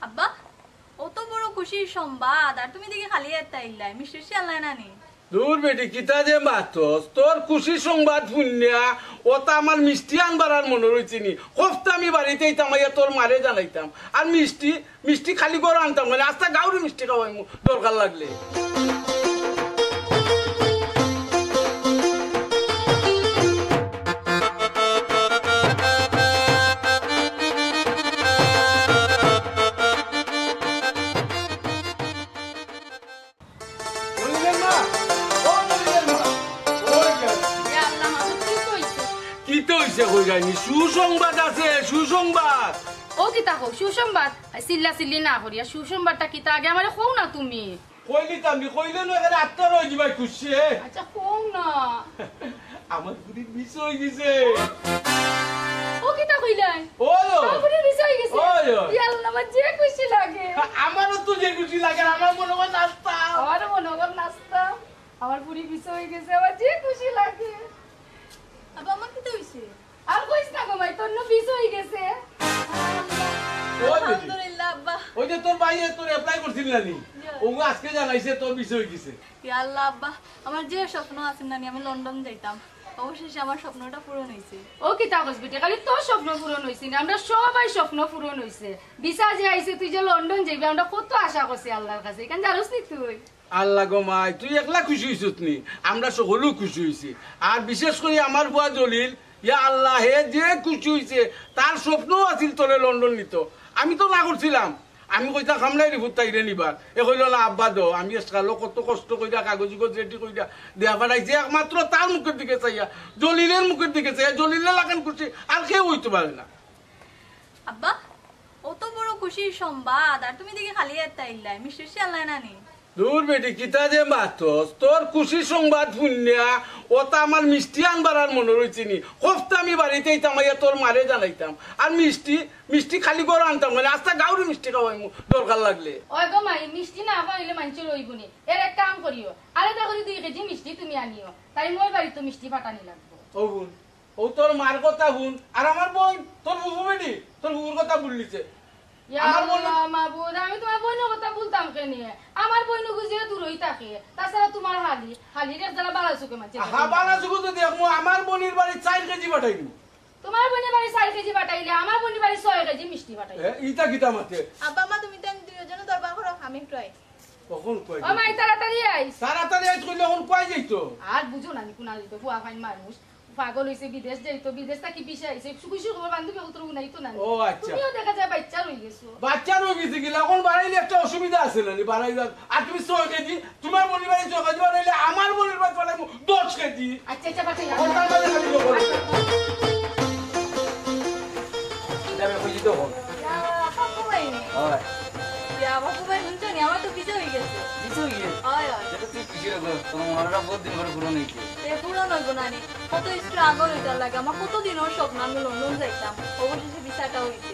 আব্বা অত বড় খুশির সংবাদ আর তুমি দেখি খালি একটা ইল্লাই মিষ্টি আল্লাহ নানি দূর বেটি কিতা যে মাতস তোর খুশি সংবাদ শুনিয়া ওটা আমার মিষ্টি আনবার আর মনে রয়েছে নি হফতা আমি বাড়িতে আইতাম আইয়া তোর মারে জানাইতাম আর মিষ্টি মিষ্টি খালি করে আনতাম মানে আস্তা গাউরি মিষ্টি খাওয়াই দরকার লাগলে সুসংবাদ আছে সুসংবাদ ও কিতা কও সুসংবাদ চিল্লা চিল্লি না করিয়া সুসংবাদটা কিতা আগে আমারে কও না তুমি কইলি তামি কইলে না এখানে আত্মা রয়ে যাবে খুশি আচ্ছা কও না আমার পুরি মিস হয়ে গেছে ও কিতা কইলাই ওলো আমার পুরি মিস হয়ে গেছে ওলো ইয়াল্লাহ আমার যে খুশি লাগে আমারও তো যে খুশি লাগে আমার মনে হয় নাস্তা আমার মনে হয় নাস্তা আমার পুরি মিস হয়ে গেছে আমার যে খুশি লাগে আব্বা আমার কি হইছে আর কইস না গো ভাই তোর না মিস হয়ে গেছে আলহামদুলিল্লাহ আব্বা ওই যে তোর ভাই তোর অ্যাপ্লাই করছিল নানি ও আজকে জানাইছে তোর বিষয় হয়ে গেছে ইয়া আল্লাহ আব্বা আমার যে স্বপ্ন আছে নানি আমি লন্ডন যাইতাম অবশেষে আমার স্বপ্নটা পূরণ হইছে ও কিতা কইস বেটা খালি তোর স্বপ্ন পূরণ হইছে না আমরা সবাই স্বপ্ন পূরণ হইছে ভিসা যে আইছে তুই যে লন্ডন যাইবি আমরা কত আশা করছি আল্লাহর কাছে কেন জানোস নি তুই আল্লাহ গো মাই তুই একলা খুশি হইছিস নি আমরা সকলেও খুশি হইছি আর বিশেষ করে আমার বুয়া জলিল ইয়া আল্লাহ হে যে খুশি হইছে তার স্বপ্নও আছিল তোরে লন্ডন নিত আমি তো না করছিলাম আমি কইতা খামলাই রিপোর্ট তাইরে নিবার এ কইল না আব্বা দো আমি এসকালো কত কষ্ট কইরা কাগজ রেডি কইরা দেয়া পাঠাইছে একমাত্র তার মুখের দিকে চাইয়া জলিলের মুখের দিকে চাইয়া জলিলে লাগান খুশি আর কেউ হইতে পারে না আব্বা অত বড় খুশির সংবাদ আর তুমি দেখি খালি একটা ইল্লাই মিষ্টি আল্লাহ নানি দূর বেটি কিতা যে মাতস তোর খুশি সংবাদ শুনিয়া ওটা আমার মিষ্টি আনবার আর মনে রয়েছে নি হফতা আমি বাড়িতে আইতাম আইয়া তোর মারে জানাইতাম আর মিষ্টি মিষ্টি খালি করে আনতাম মানে আস্তা গাউরি মিষ্টি খাওয়াই দরকার লাগলে ওই গো মাই মিষ্টি না খাইলে মানছে রইবনি এর এক কাম করিও আলাদা করে 2 কেজি মিষ্টি তুমি আনিও তাই মই বাড়ি তো মিষ্টি পাঠানি লাগবে ও বোন ও তোর মার কথা বোন আর আমার বোন তোর বুবু বেটি তোর বুবুর কথা বললিছে আমার বোন মাবুদ আমি তোমার বোনের কথা বলতাম কেন আমার বোন গুজিয়ে দূরই থাকে তাছাড়া তোমার হালির এক জায়গা বালাসুকে মাঝে হ্যাঁ বালাসুকে তো দেখো আমার বোনের বাড়ি 4 কেজি পাঠাই দিব তোমার বোনের বাড়ি 4 কেজি পাঠাইলে আমার বোনের বাড়ি 6 কেজি মিষ্টি পাঠাইলে ইটা কিতা মাতে আব্বা মা তুমি তেন দুইজন দরবার করো আমি একটু আই কখন কই ও মাই তাড়াতাড়ি আইস তাড়াতাড়ি আইস কইলে এখন কই যাইতো আর বুঝো না কোন আলি তো বুয়া ফাইন মানুষ পাগল হইছে বিদেশ যাইতো বিদেশ থেকে পিছে আইছে খুশি খবর বান্ধবী উত্তর উনাইতো না ও আচ্ছা তুমিও দেখা যায় বাচ্চা রই গেছো বাচ্চা রই গেছে কি এখন বাড়াইলে একটা অসুবিধা আছে না বাড়াই আর তুমি 6 কেজি তোমার বোনের বাড়ি 6 কেজি বাড়াইলে আমার বোনের বাড়ি বাড়াইবো 10 কেজি আচ্ছা আচ্ছা পাঠাই ওটার মধ্যে খালি যোগ করো যাবে কই দিতে হবে ইয়া বাপু ভাই নে হয় ইয়া বাপু ভাই শুনছো নি আমার তো পিছে হয়ে গেছে কিছু গিয়ে হয় হয় যেটা তুই খুশি রাখো তোমার মনটা বহুত দিন পরে পুরো নেই এ পূরণ হইব নানি কত স্ট্রাগল হইতার লাগে আমার কত দিনের স্বপ্ন আমি লন্ডন যাইতাম অবশেষে ভিসাটা হইছে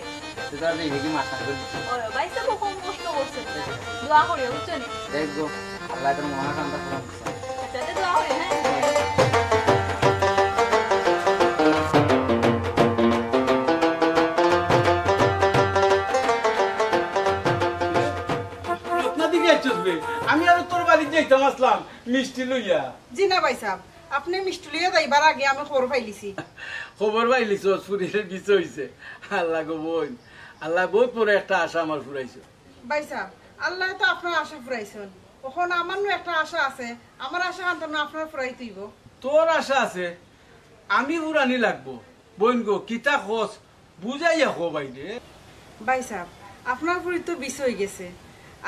সেটা দিয়ে হেগি মাথা করে দিচ্ছি ওরে বাইসা কখন কষ্ট করছে দোয়া করি বুঝছো নি দেখো আল্লাহ তোর মনে কান্তা পূরণ করছে আচ্ছা দোয়া করি হ্যাঁ আমি আর তোর বাড়ি যাইতাম আসলাম মিষ্টি লইয়া জি না ভাই সাহেব আপনি মিষ্টি লইয়া যাইবার আগে আমি খবর পাইলিছি খবর পাইলিস শরীরের বিষয় হইছে আল্লাহ গো বোন আল্লাহ বহুত বড় একটা আশা আমার ফুরাইছে ভাই সাহেব আল্লাহ তো আপনার আশা ফুরাইছেন এখন আমারও একটা আশা আছে আমার আশা আন্তন আপনার ফুরাই তুইব তোর আশা আছে আমি ফুরানি লাগবো বোন গো কিতা খোঁজ বুঝাইয়া খো বাইরে ভাই সাহেব আপনার ফুরি তো বিষ হয়ে গেছে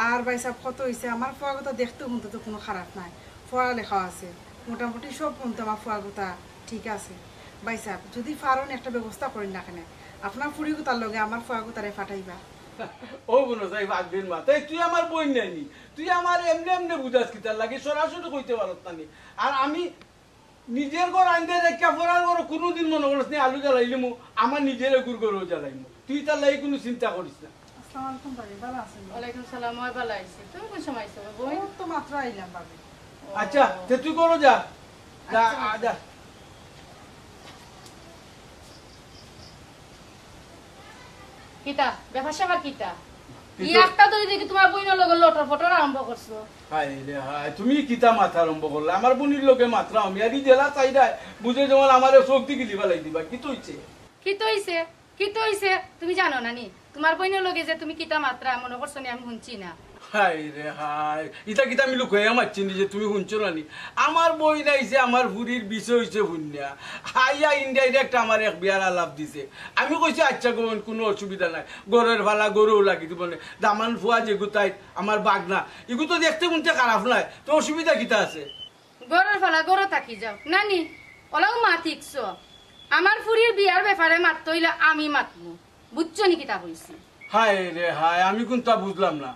আর ভাই সাহেব কত হয়েছে আমার ফুয়া কথা দেখতে শুনতে তো কোনো খারাপ নাই পড়া লেখা আছে মোটামুটি সব শুনতে আমার ফুয়া কথা ঠিক আছে ভাই সাহেব যদি পারেন একটা ব্যবস্থা করেন না কেন আপনার ফুরি কথার লগে আমার ফুয়া কথারে ফাটাইবা ও বোনো যাই ভাগবেন মা তাই তুই আমার বোন নাইনি তুই আমার এমনি এমনি বুঝাস কিতার লাগে সরাসরি কইতে পারত না আর আমি নিজের ঘর আনতে রেখা পড়ার ঘর কোনোদিন মনে করিস না আলু জ্বালাইলিমু আমার নিজের গুড় গরু জ্বালাইমু তুই তার লাগে কোনো চিন্তা করিস না আসসালামু আলাইকুম ভাবি ভালো আছেন ওয়ালাইকুম সালাম ওই ভালো আইছে তুমি কোন সময় আইছো বই ও তো মাত্র আইলাম ভাবি আচ্ছা তে তুই করো যা যা যা কিতা ব্যাপার স্যাপার কিতা ই একটা ধরে দেখি তোমার বইনের লগে লটর ফটর আরম্ভ করছো। হাই রে হাই, তুমি কিতা মাথা আরম্ভ করলে? আমার বোনির লোকে মাত্রা আমি আর জেলা চাইডা বুঝে যেমন আমার শক্তি গিলি ফেলাই দিবা, কি তো হইছে? কি তো হইছে তুমি জানো না নি? তোমার বইনের লগে যে তুমি কিতা মাত্রা মনে করছো নি আমি শুনছি না। হাই রে হাই, ইটা কিতা আমি লুকাইয়া মারছি নি যে তুমি শুনছো না নি? আমার বই নাইছে, আমার ভুরির বিষয় হইছে শুনিয়া হাইয়া ইনডাইরেক্ট আমার এক বিয়ার আলাপ দিছে। আমি কইছি আচ্ছা গোবন কোনো অসুবিধা নাই, গরের ভালা গরুও লাগি দিব না, দামান ফুয়া যেগু তাই আমার বাগনা এগু তো দেখতে শুনতে খারাপ নাই, তো অসুবিধা কিতা আছে? গরুর ফালা গরু থাকি যাও নানি, ওলাও মা ঠিকছো। আমার ফুরির বিয়ার ব্যাপারে মাত্র হইলে আমি মাতমু, বুঝছো নি কিতা হইছি? হায় রে হায়, আমি কোনটা বুঝলাম না।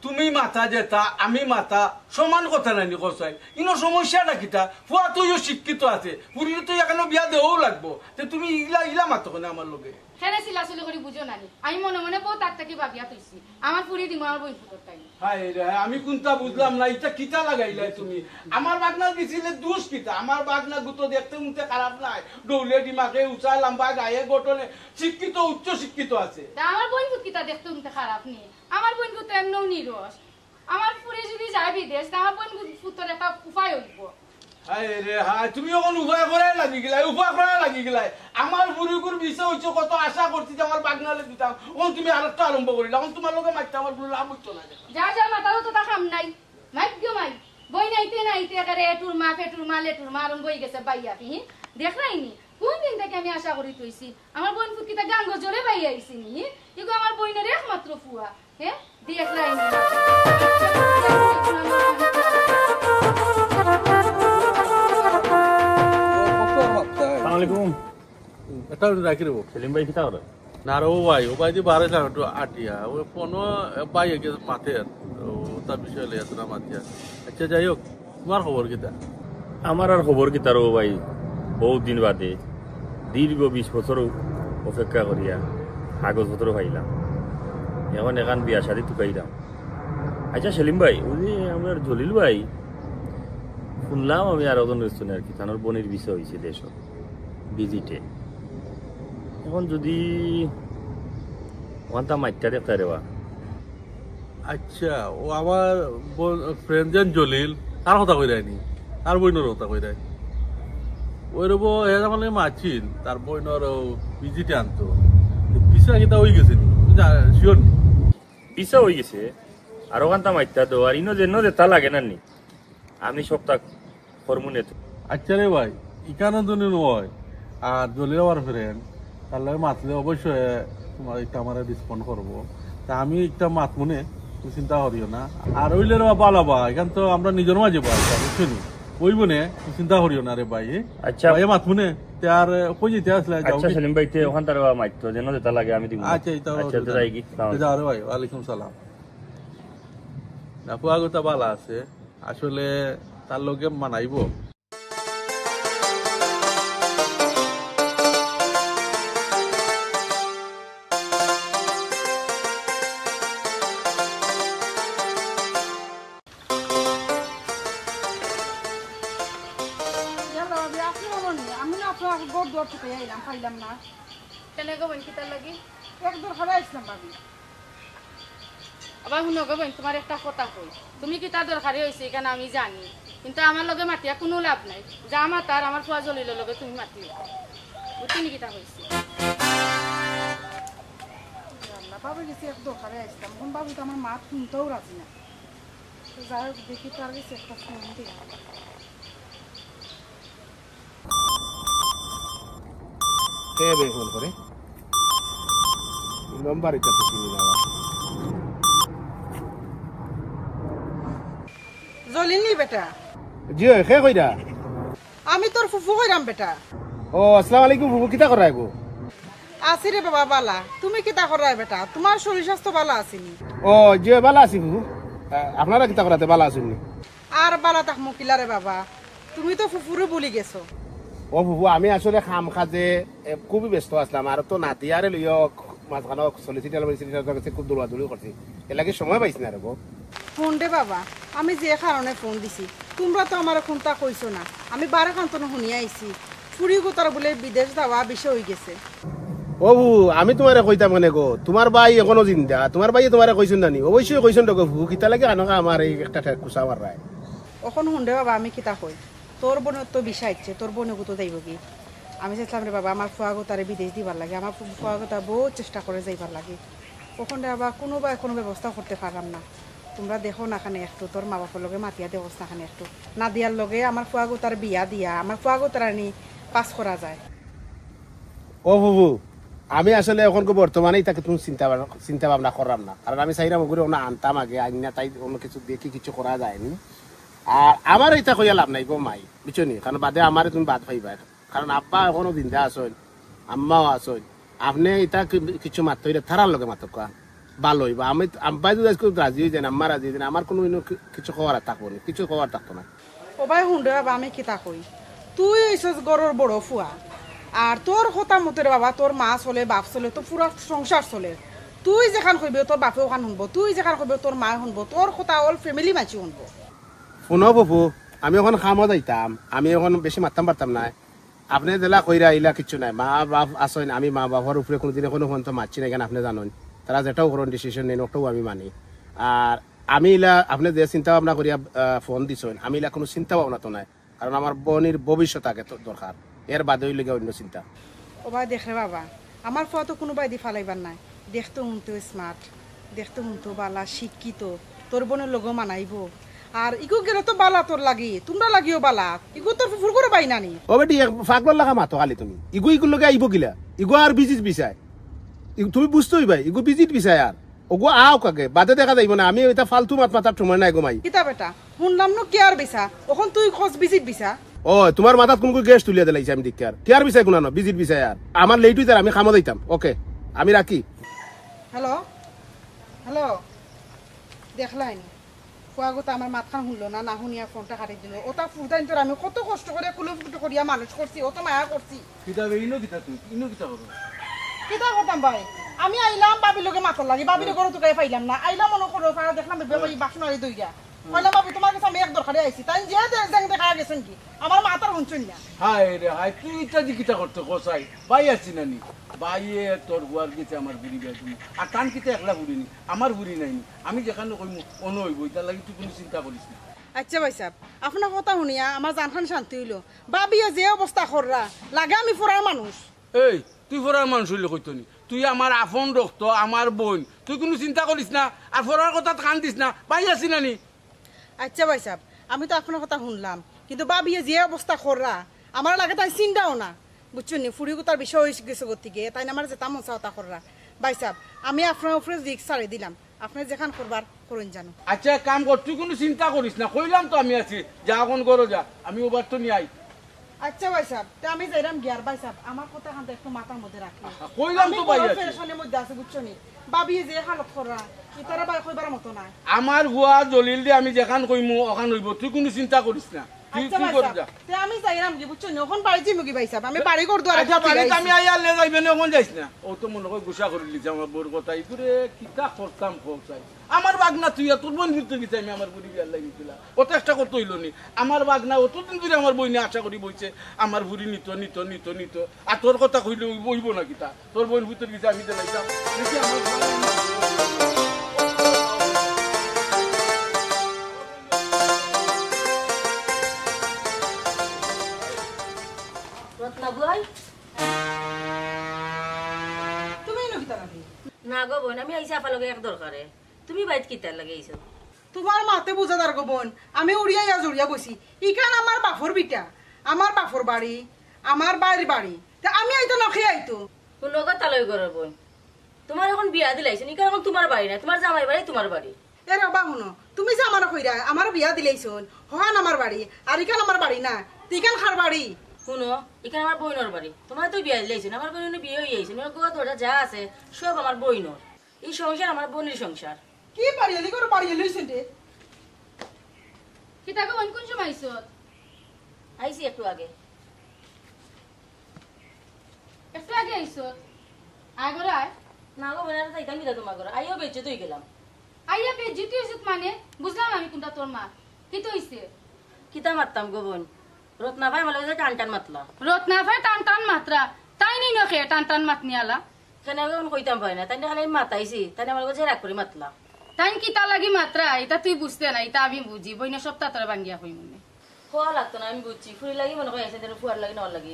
তুমি মাথা যেতা আমি মাথা সমান কথা নানি কসাই, ইনো সমস্যাটা কিতা? ফুয়া তুইও শিক্ষিত আছে, পুরীর তো এখানে বিয়া দেওয়াও লাগবো, তো তুমি ইলা ইলা মাতো না আমার লগে। হেনে চিলাচলি করে বুঝো নানি, আমি মনে মনে বউ তার থেকে ভাবিয়া তৈছি আমার ফুরি দিব আমার বই ফুটোর টাইম। হায় রে হায়, আমি কোনটা বুঝলাম না, এটা কিতা লাগাইলাই তুমি? আমার বাগনা দিছিলে দোষ কিতা? আমার বাগনা গুতো দেখতে মুখতে খারাপ নাই, ডৌলে ডিমাকে উঁচা লম্বা গায়ে গঠনে শিক্ষিত, উচ্চ শিক্ষিত আছে। আমার বোন কিতা দেখতে উনতে খারাপ নি, আমার বোন তো এমনও নিরস। আমার ফুরি যদি যায় বিদেশ আমার বোন ফুটোর একটা উপায় হইব। হায় রে হায়, তুমি এখন উপায় করাই লাগি গেলাই, উপায় করাই লাগি গেলাই। আমার বুড়িগুর বিষয় হচ্ছে কত আশা করছি যে আমার বাগনালে দিতাম, এখন তুমি আরেকটা আরম্ভ করিলা, এখন তোমার লোকে মারতে আমার কোনো লাভ হইতো না। যা যা মাতারও তো তা খাম নাই, মাইক গো মাই বই নাইতে নাইতে একারে এটুর মা ফেটুর মা লেটুর মা আরম্ভ হয়ে গেছে বাইয়া কি দেখ নাইনি? কোন দিন থেকে আমি আশা করি তৈছি আমার বোন ফুটকিটা গাঙ্গ জোরে বাইয়া আইছি নি, এগো আমার বইনের একমাত্র ফুয়া। হ্যাঁ দেখ নাইনি আসসালামাইকুম। এটা রাখি দেবো সেলিম ভাই কিতা করে? না রে ও ভাই, ও ভাই দিয়ে বারে না একটু আটিয়া ও কোনো পাই গেছে মাথে ও তার বিষয় লেগে না মাতিয়া। আচ্ছা যাই হোক, তোমার খবর কিতা? আমার আর খবর কিতা রো ভাই, বহুত দিন বাদে দীর্ঘ 20 বছর অপেক্ষা করিয়া কাগজপত্র পাইলাম, এখন এখান বিয়া শাদি টুকাইলাম। আচ্ছা সেলিম ভাই, ওই যে আমার জলিল ভাই শুনলাম আমি আর ওজন রেস্টুরেন্ট আর কি তানোর বোনের বিষয় হয়েছে দেশ ভিজিটে, এখন যদি ওখানটা মাইটটা দেখতে রেবা। আচ্ছা, ও আমার ফ্রেন্ড যেন জলিল, তার কথা কই দেয়নি, তার বইনের কথা কই দেয়। ওই রব মানে মাছিল তার বইনের ভিজিটে আনতো, বিষয় কিতা হয়ে গেছে নি শিওর নি? পিসা হয়ে গেছে আর ওখানটা মাইটটা তো আর ইনো যেন যেতা লাগে না নি, আমি সপ্তাহ ফর্মুনে। আচ্ছা রে ভাই, ইকানো জন্য নয় আর জলিল আমার ফ্রেন্ড, তাহলে মাতলে অবশ্যই তোমার একটা আমার রেসপন্ড করবো। তা আমি একটা মাত মনে চিন্তা করিও না, আর ওইলে রে পালাবা এখান তো আমরা নিজের মাঝে পাই বুঝছি ওই বনে চিন্তা করিও না রে ভাই। আচ্ছা ভাই মাত মনে তে আর কই যেতে আসলে যাও। আচ্ছা সেলিম ভাই তে ওখানটার মাইটতো যেন যেতা লাগে আমি দিব। আচ্ছা এটা আচ্ছা তো যাই কি যাও রে ভাই, ওয়ালাইকুম সালাম। না ফুয়াগতা বালা আছে, আসলে তার লগে মানাইবো। আমি না আপনার গোর দর থেকে এলাম, পাইলাম না। কেন গো বোন কিতা লাগি? এক দর হারাই আসলাম ভাবি। আবার শুনো গো বোন, তোমার একটা কথা কই, তুমি কিতা দরকারি হয়েছে এখানে আমি জানি, কিন্তু আমার লগে মাতিয়া কোনো লাভ নাই। যা মাতার আমার ফুয়া জলিলের লগে তুমি মাতিও, বুঝছি কিতা হয়েছে? ভাবি গেছি এক দর হারাই আসলাম, এখন ভাবি তো আমার মা শুনতেও রাজি না। যাই হোক দেখি তার গেছে একটা ফোন দিই। কে বে ফোন করে নম্বর এটা তো চিনি না। জলিনি বেটা, জি কে কইরা? আমি তোর ফুফু কইরাম বেটা। ও আসসালামু আলাইকুম ফুফু, কিতা করাই গো? আছি রে বাবা বালা, তুমি কিতা করাই বেটা? তোমার শরীর স্বাস্থ্য ভালো আসেনি? ও জি ভালো আছি ফুফু, আপনারা কিতা করাতে ভালো আছেন? আর বালা তাক মুকিলা রে বাবা, তুমি তো ফুফুরে বলি গেছো। ও ফুফু আমি আসলে খাম খাজে খুবই ব্যস্ত আসলাম, আর তো নাতি আরে লইও মাঝখানে সলিসিটার কাছে খুব দৌড়াদৌড়ি করছি, এর লাগে সময় পাইছি না রে গো। ফোন দে বাবা, আমি যে কারণে ফোন দিছি তোমরা তো আমার ফোনটা কইছো না। আমি বারে কান্তন শুনিয়া আইছি ফুরি গোতার বলে বিদেশ যাওয়া বিষয় হয়ে গেছে। ও বু আমি তোমারে কইতাম কেন গো তোমার ভাই এখনো জিন্দা তোমার ভাই তোমারে কইছেন নানি অবশ্যই কইছেন তো গো কিতা লাগে আনকা আমার এই একটা কুসা মারায় এখন হুন্ডে বাবা আমি কিতা কই তোর বোনের তো বিষা ইচ্ছে তোর বোনে তো যাইব কি আমি চাইছিলাম রে বাবা আমার ফুয়াগোতারে বিদেশ দিবার লাগে আমার ফুয়াগোতা বহুত চেষ্টা করে যাইবার লাগে ওখানে আবার কোনো ব্যবস্থা করতে পারলাম না তোমরা দেখো না খানে একটু তোর মা বাপের লগে মাতিয়া দে অবস্থা খানে একটু না দিয়ার লগে আমার ফুয়াগোতার বিয়া দিয়া আমার ফুয়াগোতার আনি পাস করা যায় ও বুবু আমি আসলে এখন বর্তমানে তাকে তুমি চিন্তা ভাবনা করলাম না কারণ আমি চাইলাম ওগুলো না আনতাম আগে আইনা তাই অন্য কিছু দেখি কিছু করা যায়নি আর আমার এটা কইয়া লাভ নাই গো মাই বুঝছো নি কারণ বাদে আমার তুমি বাদ পাইবা কারণ আব্বা এখনো জিন্দা আসন আম্মাও আসন আপনি এটা কিছু মাত্র থারার লগে মাত্র কোয়া ভালো হইবা আমি আব্বাই যদি আজকে রাজি হয়ে যান আম্মা রাজি হয়ে যান আমার কোনো কিছু খাওয়ার থাকবো না কিছু খাওয়ার থাকতো না ও ভাই হুন্ডে বাবা আমি কিতা কই তুই হইছস গরর বড় ফুয়া আর তোর হতা মতের বাবা তোর মা চলে বাপ চলে তো পুরা সংসার চলে তুই যেখান কইবে তোর বাপে ওখান শুনবো তুই যেখান কইবে তোর মা শুনবো তোর হতা অল ফ্যামিলি মাছি শুনবো শুনো বাবু আমি এখন খামত আইতাম আমি এখন বেশি মারতাম পারতাম না আপনি জেলা কইরা আইলা কিছু নাই মা বাপ আসেন আমি মা বাবার উপরে কোনোদিনে কোনো ফোন তো মারছি না কেন আপনি জানেন তারা যেটাও করুন ডিসিশন নেন ওটাও আমি মানি আর আমি ইলা আপনি যে চিন্তা ভাবনা করিয়া ফোন দিছেন আমি ইলা কোনো চিন্তা ভাবনা তো নাই কারণ আমার বোনের ভবিষ্যৎ আগে দরকার এর বাদে হইলে অন্য চিন্তা ও ভাই দেখ রে বাবা আমার ফুয়া তো কোনো বাই দি ফালাইবার নাই দেখতে শুনতে স্মার্ট দেখতে শুনতে বালা শিক্ষিত তোর বোনের লোক মানাইব আর ইগো গেলে তো বালা তোর লাগি তোমরা লাগিও বালা ইগো তোর ফুল করে পাই নানি ও বেটি ফাগল লাগা মাতো খালি তুমি ইগো লগে আইব গিলা ইগো আর বিজিট বিচায় তুমি বুঝতে হইবাই ইগো বিজিট বিচায় আর ওগো আও কাকে বাদে দেখা যাইব না আমি এটা ফালতু মাথার সময় নাই গোমাই কিতা বেটা শুনলাম নো কে আর বিছা ওখন তুই খোঁজ বিজিট বিছা ও তোমার মাথাত কোন গ্যাস তুলিয়া দিলাইছে আমি দেখি আর কেয়ার বিচাই কোনা বিজিট বিচাই আর আমার লেট হইতার আমি খামো দিতাম ওকে আমি রাখি হ্যালো হ্যালো দেখলাই ফুয়াগো আমার মাথান শুনলো না শুনিয়া ফোনটা কাটি দিল ওটা ফুটাইন তোর আমি কত কষ্ট করে কুলো ফুটো করিয়া মানুষ করছি অত মায়া করছি কিতা ইনো কিতা তুই ইনো কিতা করো কিতা করতাম ভাই আমি আইলাম বাবির লগে মাথার লাগি বাবির ঘরে তো পাইলাম না আইলাম মনে করো দেখলাম বাসন আরি দইয়া কইলাম বাবু তোমার কাছে আমি এক দরকারে আইছি তাই যে দেখা গেছেন কি আমার মাথার শুনছেন না হায় রে হায় তুই ইটা দি কিতা করতে কোসাই ভাই আছি নানি ভাইয়ে তোর গুয়ার গেছে আমার বুড়ি গায়ে তুমি আর টান কিতা একলা বুড়িনি আমার বুড়ি নাইনি আমি যেখানে কইমু অন্য হইব তার লাগি তুই কোনো চিন্তা করিস না আচ্ছা ভাই সাহেব আপনার কথা শুনিয়া আমার জানখান শান্তি হইল বাবিয়ে যে অবস্থা কররা লাগে আমি ফোরার মানুষ এই তুই ফোরার মানুষ হইলে কইতো নি তুই আমার আপন রক্ত আমার বোন তুই কোনো চিন্তা করিস না আর ফোরার কথা কান দিস না ভাই আছি নানি আচ্ছা ভাই সাহেব আমি তো আপনার কথা শুনলাম কিন্তু বাবিয়ে যে অবস্থা কররা আমার লাগে তাই চিন্তাও না বুঝছো নি ফুড়ি তার বিষয় হয়ে গেছে গতিকে তাই আমার যেটা মন চাওয়া কররা ভাই সাহেব আমি আপনার উপরে রিক্স ছাড়ে দিলাম আপনি যেখান করবার করুন জানো আচ্ছা কাম কর তুই কোনো চিন্তা করিস না কইলাম তো আমি আছি যা এখন করো যা আমি ওবার তো নিয়ে আই আচ্ছা ভাই সাহেব তা আমি যাইরাম গিয়ার ভাই সাহেব আমার কথা খান একটু মাথার মধ্যে রাখি কইলাম তো ভাই আছে পেরেশানির মধ্যে আছে বুঝছো নি বাবিয়ে যে হালত কররা ইতারা ভাই কইবার মতো না আমার ভুয়া জলিল দিয়ে আমি যেখান কইমু ওখান হইব তুই কোনো চিন্তা করিস না তুই আচ্ছা তুই ভাই কর সাহেব যা তে আমি যাইরাম কি বুঝছো নি এখন বাড়ি যাইমু কি ভাই সাহেব আমি বাড়ি কর দুয়ারে আচ্ছা বাড়িতে আমি আইয়া লে যাইবে না ওখান যাইস না ও তো মনে কর গুসা করে লিছে আমার বোর কথা ইপুরে কিতা করতাম খোঁচাই আমার বাগনা তুই তোর বোন ফিরতে গেছে আমি আমার বুড়ি বিয়ার লাগিয়েছিল ও তো একটা করতে হইল নি আমার বাগনা অতদিন ধরে আমার বই নিয়ে আশা করি বইছে আমার বুড়ি নিত নিত নিত নিত আর তোর কথা কইলে বইব না কিতা তোর বোন ভিতর গেছে আমি দেখাইতাম দেখি আমার তুমি নো কিতা লাগি না গো বোন আমি আইসা আপা লগে এক দরকারে তুমি বাইত কিতার লাগে আইছো তোমার মাতে বুঝাদার গো বোন আমি উড়িয়া ইয়া জড়িয়া বসি ইখান আমার বাফর বিটা আমার বাফর বাড়ি আমার বাইরের বাড়ি তা আমি আইতো নখে আইতো কোনো কথা লই গরর বোন তোমার এখন বিয়া দিলাইছো নি এখন তোমার বাড়ি না তোমার জামাই বাড়ি তোমার বাড়ি এ রবা শুনো তুমি যে আমার কইরা আমার বিয়া দিলাইছন হহান আমার বাড়ি আর ইখান আমার বাড়ি না তিখান খার বাড়ি শুনো এখানে আমার বইনর বাড়ি তোমার তো বিয়া দিলাইছো আমার বোনের বিয়ে হয়ে যাইছে গোয়া তোরা যা আছে সব আমার বইনর এই সংসার আমার বোনের সংসার কি বাড়ি এলি করে বাড়ি এলিছন রে কিতা গো কোন সময় আইছো আইছি একটু আগে একটু আগে আইছো আগরায় না গো বোনের যাইতাম বিদা তোমার ঘরে আইও বেঁচে তুই গেলাম আইয়া পে জিতু হইছত মানে বুঝলাম আমি কোনটা তোর মা কি তো হইছে কিতা মারতাম গো বোন রত্না ভাই আমার লগে টান টান মাতলা রত্না ভাই টান টান মাত্রা তাই নি নখে টান টান মাত নিয়ালা কেন এখন কইতাম পাই না তাই খালি মাতাইছি তাই আমার কাছে রাগ করে মাতলা তাই কি তা লাগি মাত্রা এটা তুই বুঝতে না এটা আমি বুঝি বইনা সপ্তাহ তোরা ভাঙ্গিয়া হই মনে খোয়া লাগতো না আমি বুঝছি ফুরি লাগি মনে করে আছে ফুয়ার লাগি নর লাগি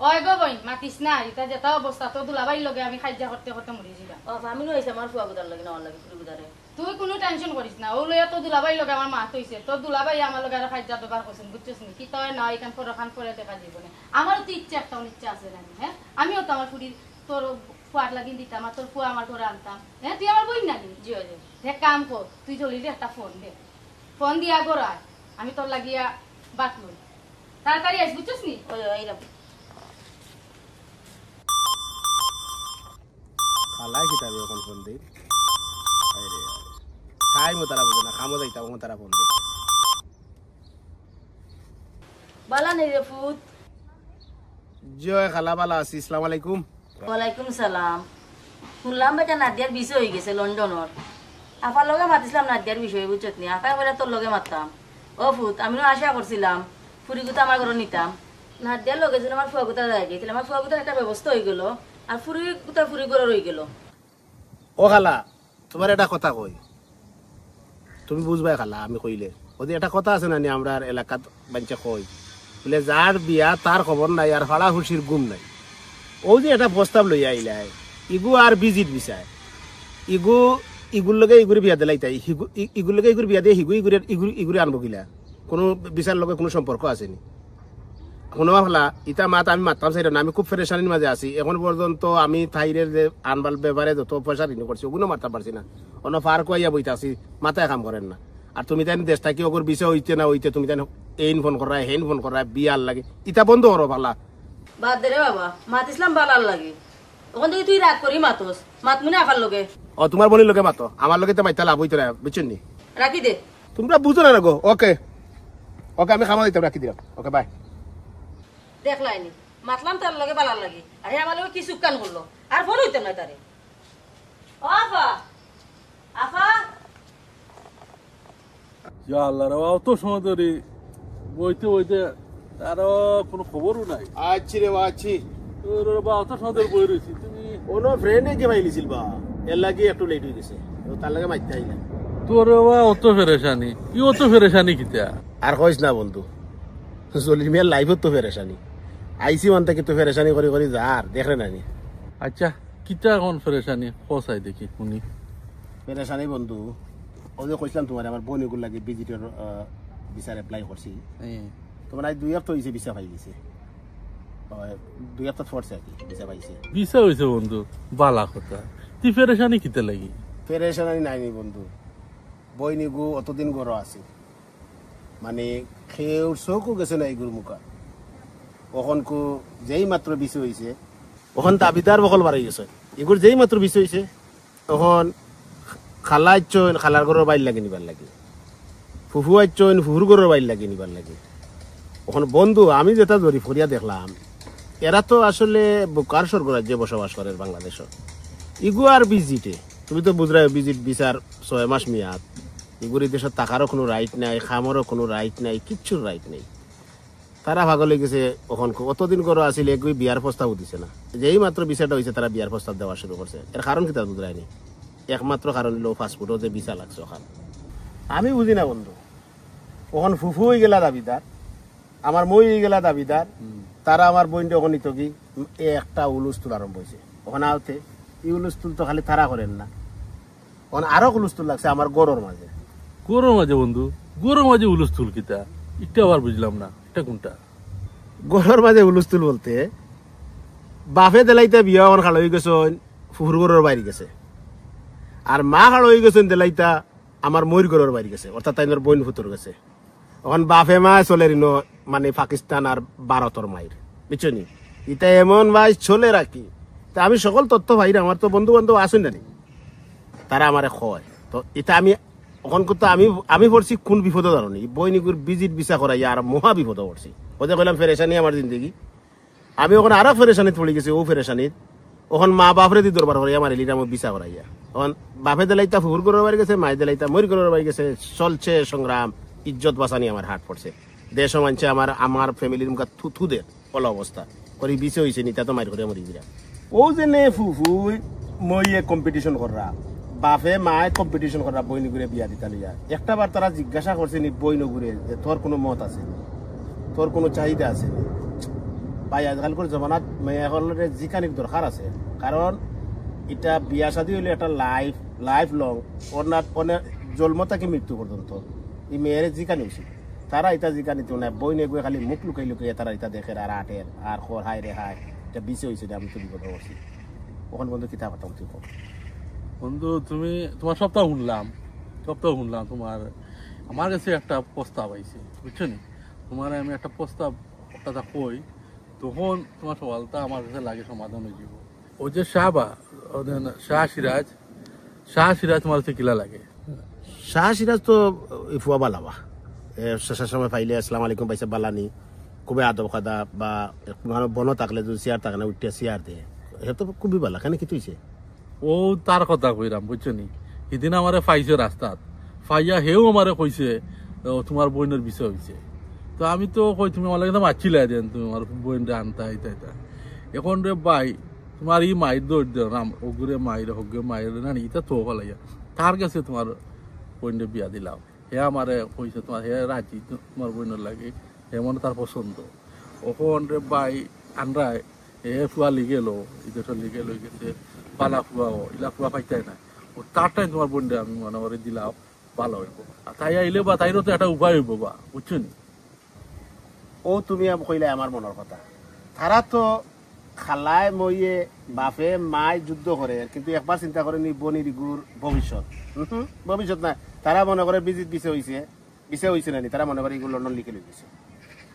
ওই গো বই মাতিস না এটা যেটা অবস্থা তো দুলাবাই লগে আমি খাইজা করতে করতে মরিছিলাম ও আমি নইছে আমার ফুয়া গুদার লাগি নর লাগি ফুরি গুদারে তুই কোনো টেনশন করিস না ও লইয়া তো দুলাবাই লগে আমার মাত হইছে তো দুলাবাই আমার লগে আর খাইজা ব্যবহার করছেন বুঝছিস নি কি তয় না এখান পরখান পরে দেখা যাবে না আমারও তো ইচ্ছা একটা ইচ্ছা আছে না হ্যাঁ আমিও তো আমার ফুরি তোর ফুয়ার লাগি দিতাম আর তোর ফুয়া আমার ঘরে আনতাম হ্যাঁ তুই আমার বই না নি জি জি দেখ কাম কর তুই চলি একটা ফোন দে ফোন দিয়া গড়ায় আমি তোর লাগিয়া বাত লই তাড়াতাড়ি আস বুঝছিস নি ওই এইরকম খালাই কিতাবে এখন ফোন দিই টাইমও তারা বোঝে না খামো যাইতাম তারা ফোন দিই বালা নেই রে ফুত জয় খালা বালা আছি আসসালামু আলাইকুম ওয়ালাইকুম সালাম শুনলাম বেটা নাদিয়ার বিষয় হয়ে গেছে লন্ডনের আপার লগে মাতিছিলাম নাদিয়ার বিষয়ে বুঝছত নি আপাই বলে তোর লগে মারতাম ও ফুত আমিও আশা করছিলাম ফুরি গুতা আমার ঘরে নিতাম নাদিয়ার লগে যেন আমার ফুয়া গুতা যাই গেছিল আমার ফুয়া গুতার একটা ব্যবস্থা হয়ে গেল আর ফুরি গুতা ফুরি ঘরে রয়ে গেল ও খালা তোমার একটা কথা কই তুমি বুঝবাই খালা আমি কইলে ওদের একটা কথা আছে না নি আমরা এলাকাত বাঞ্চে কই বলে যার বিয়া তার খবর নাই আর ফাড়া হুসির গুম নাই ও যে একটা প্রস্তাব লই আইলাই ইগু আর ভিজিট বিচায় ইগুর লগে ইগুরি বিয়া দিলাই তাই ইগুর লগে ইগুর বিয়া দিয়ে ইগুরি আনবো কিলা কোনো বিচার লগে কোনো সম্পর্ক আসেনি কোনো ভালা ইটা মাত আমি মাততাম চাই না আমি খুব ফেরেশানির মাঝে আছি এখন পর্যন্ত আমি থাইরের যে আনবাল ব্যাপারে যত পয়সা ঋণ করছি ওগুলো মারতাম পারছি না অন্য ফার কইয়া বইতে আছি মাথায় কাম করেন না আর তুমি তাই দেশ থাকি ওগর বিষয় হইতে না হইতে তুমি তাই এইন ফোন করা হেন ফোন করা বিয়ার লাগে ইটা বন্ধ করো ভালা বাদ দে রে বাবা মাতিছিলাম বালার লাগে ওখান থেকে তুই রাগ করি মাতোস মাত মনে আপার লগে ও তোমার বোনের লোকে মাতো আমার লোকে তো মাইতা লাভ হইতো না বুঝছেন নি রাখি দে তোমরা বুঝো না গো ওকে ওকে আমি খামা দিতাম রাখি দিলাম ওকে বাই দেখলাইনি মাতলাম তার লগে বালার লাগে আরে আমার লগে কি সুকান করলো আর ফোন হইতাম না তারে ও আফা আফা ইয়া আল্লাহ রে অত সময় ধরে বইতে বইতে আরো কোনো খবরও নাই আচ্ছি রে আচ্ছি তোর বা অত সময় ধরে বই রয়েছি তুমি কোনো ফ্রেন্ডে কে পাইলিছিল বা এর লাগে একটু লেট হয়ে গেছে তার লাগে মাইতে আইলা তোর বা অত ফেরেশানি কি অত ফেরেশানি কিতা আর কইস না বন্ধু জলির মিয়ার লাইফত তো ফেরেশানি আইসি মান থেকে তো ফেরেশানি করে করে যার দেখলে নানি আচ্ছা কিতা কোন ফেরেশানি কসাই দেখি শুনি ফেরেশানি বন্ধু ও যে কইছিলাম তোমার আমার বোন এগুলো লাগে ভিজিটর ভিসার অ্যাপ্লাই করছি তোমার আজ 2 হপ্তাহ হয়েছে ভিসা পাই গেছে 2 হপ্তাহ পড়ছে আর কি ভিসা পাইছে ভিসা হইছে বন্ধু বালা কথা তুই ফেরেশানি কিতা লাগি ফেরেশানি নাই বন্ধু বই নিগু অতদিন গড় আছে মানে খেউর চৌকো গেছে না এইগুর মুখা ওখন কো যেই মাত্র বিষয় হয়েছে ওখন দাবিদার বকল বাড়াই গেছে এগুর যেই মাত্র বিষয় হয়েছে তখন খালা চইন খালার ঘরের বাইর লাগে নিবার লাগে ফুফু চইন ফুফুর ঘরের বাইর লাগে নিবার লাগে ওখানে বন্ধু আমি যেটা জরি ফরিয়া দেখলাম এরা তো আসলে বোকার স্বর্গরাজ্যে বসবাস করে বাংলাদেশে ইগু আর ভিজিটে তুমি তো বুঝরাই ভিজিট বিচার 6 মাস মেয়াদ এগুলি দেশের টাকারও কোনো রাইট নাই খামরও কোনো রাইট নাই কিচ্ছুর রাইট নেই তারা ভাগ হয়ে গেছে ওখান অতদিন করে আসলে এগুলি বিয়ার প্রস্তাবও দিছে না যেই মাত্র বিচারটা হয়েছে তারা বিয়ার প্রস্তাব দেওয়া শুরু করছে এর কারণ কি তার বুঝরায়নি একমাত্র কারণ হলো ফাস্টফুডও যে বিচার লাগছে ওখান আমি বুঝি না বন্ধু ওখান ফুফু হয়ে গেলা দাবিদার আমার মই হয়ে গেলা দাবিদার তারা আমার বইনটা ওখানে নিত কি একটা উলুস্তুল আরম্ভ হয়েছে ওখানে আওতে এই উলুস্তুল তো খালি তারা করেন না ওখানে আরো উলুস্তুল লাগছে আমার গরুর মাঝে বন্ধু গরুর মাঝে উলুস্তুল কিতা এটা আবার বুঝলাম না এটা কোনটা গরুর মাঝে উলুস্তুল বলতে বাপে দেলাইতে বিয়া আমার খাল হয়ে গেছে ফুফুর গরুর বাইরে গেছে আর মা খাল হয়ে গেছেন দেলাইতা আমার ময়ূর গরুর বাইরে গেছে অর্থাৎ তাই বইন ফুতর গেছে ওখান বাপে মা চলে মানে পাকিস্তান আর ভারতর মায়ের বুঝছনি এটা এমন ভাই চলে রাখি তা আমি সকল তথ্য ভাই আমার তো বন্ধু বান্ধব আসুন না তারা আমার হয় তো এটা আমি ওখান করতে আমি পড়ছি কোন বিপদ ধরনি বৈনিকুর ভিজিট ভিসা করাই আর মহা বিপদ পড়ছি ওদের কইলাম ফেরেশানি আমার জিন্দগি আমি ওখানে আরো ফেরেশানিত পড়ে গেছি ও ফেরেশানিত ওখান মা বাপরে দি দরবার করাইয়া আমার এলিটা ভিসা করাইয়া ওখান বাপে দেলাইতা ফুহুর গরুর বাড়ি গেছে মাই দেলাইতা ময়ূর গরুর বাড়ি গেছে চলছে সংগ্রাম ইজ্জত বাঁচানি আমার হাট পড়ছে দেশ মানছে আমার ফ্যামিলির মুখা থুদের অল অবস্থা করে বিছে হয়েছে নিতা তো মাইর করে মরি গিরা ও যে নে ফুফু মই কম্পিটিশন কররা বাপে মায় কম্পিটিশন করা বই নগুরে বিয়া দিতা লিয়া একটা বার তারা জিজ্ঞাসা করছে নি বই নগুরে যে তোর কোনো মত আছে তোর কোনো চাহিদা আছে ভাই আজকালকার জমানাত মেয়েসকলের জিকানিক দরকার আছে কারণ এটা বিয়া শাদী হইলে একটা লাইফ লং অনেক জন্ম থেকে মৃত্যু পর্যন্ত এই মেয়ের জিকানি উচিত তারা এটা জিকানিত না বই নেগুয়ে খালি মুখ লুকাই লুকিয়ে তারা এটা দেখে আর আটের আর খর হাই রে হাই এটা বিছে হয়েছে আমি তো বিপদ করছি ওখানে বন্ধু কিতা পাতাম তুই বন্ধু তুমি তোমার সপ্তাহ শুনলাম তোমার আমার কাছে একটা প্রস্তাব আইছে বুঝছো নি তোমার আমি একটা প্রস্তাব কথা কই তখন তোমার সওয়ালটা আমার কাছে লাগে সমাধান হয়ে যাব ও যে শাহ সিরাজ তোমার কাছে কিলা লাগে শাহ সিরাজ তো ফুয়া বালাবা শেষের সময় পাইলে আসসালামু আলাইকুম পাইছে বালানি খুবই আদব খাদা বা বন থাকলে যদি চেয়ার থাকে না উঠিয়া চেয়ার দিয়ে সে তো খুবই ভালো কেন কি তুইছে ও তার কথা কইরাম বুঝছো নি সেদিন আমারে পাইছে রাস্তাত পাইয়া হেও আমারে কইছে তোমার বোনের বিষয় হয়েছে তো আমি তো কই তুমি আমার লাগে মাছিলাই দেন তুমি আমার বোনটা আনতা এটা এখন রে ভাই তোমার এই মায়ের দৌড় দেন ওগুরে মায়ের না এটা তো ভালাইয়া তার কাছে তোমার বোনটা বিয়া দিলাম হে আমারে কইছে তোমার হে রাজি তোমার বোনের লাগে এমন তার পছন্দ ওখন রে ভাই আনরা এ ফুয়া লিগেল এটা লিগেল হয়ে গেছে পালা ফুয়াও ইলা ফুয়া পাইতাই না ও তারটাই তোমার বোনটা আমি মনে করে দিলাম ভালো হইব আর তাই আইলে বা তাইরও তো একটা উপায় হইব বা বুঝছো নি ও তুমি কইলে আমার মনের কথা তারা তো খালায় মইয়ে বাপে মায় যুদ্ধ করে কিন্তু একবার চিন্তা করে নি বনির গুর ভবিষ্যৎ না তারা মনে করে বিছে হয়েছে না তারা মনে করে এগুলো লন্ডন লিখে লিখেছে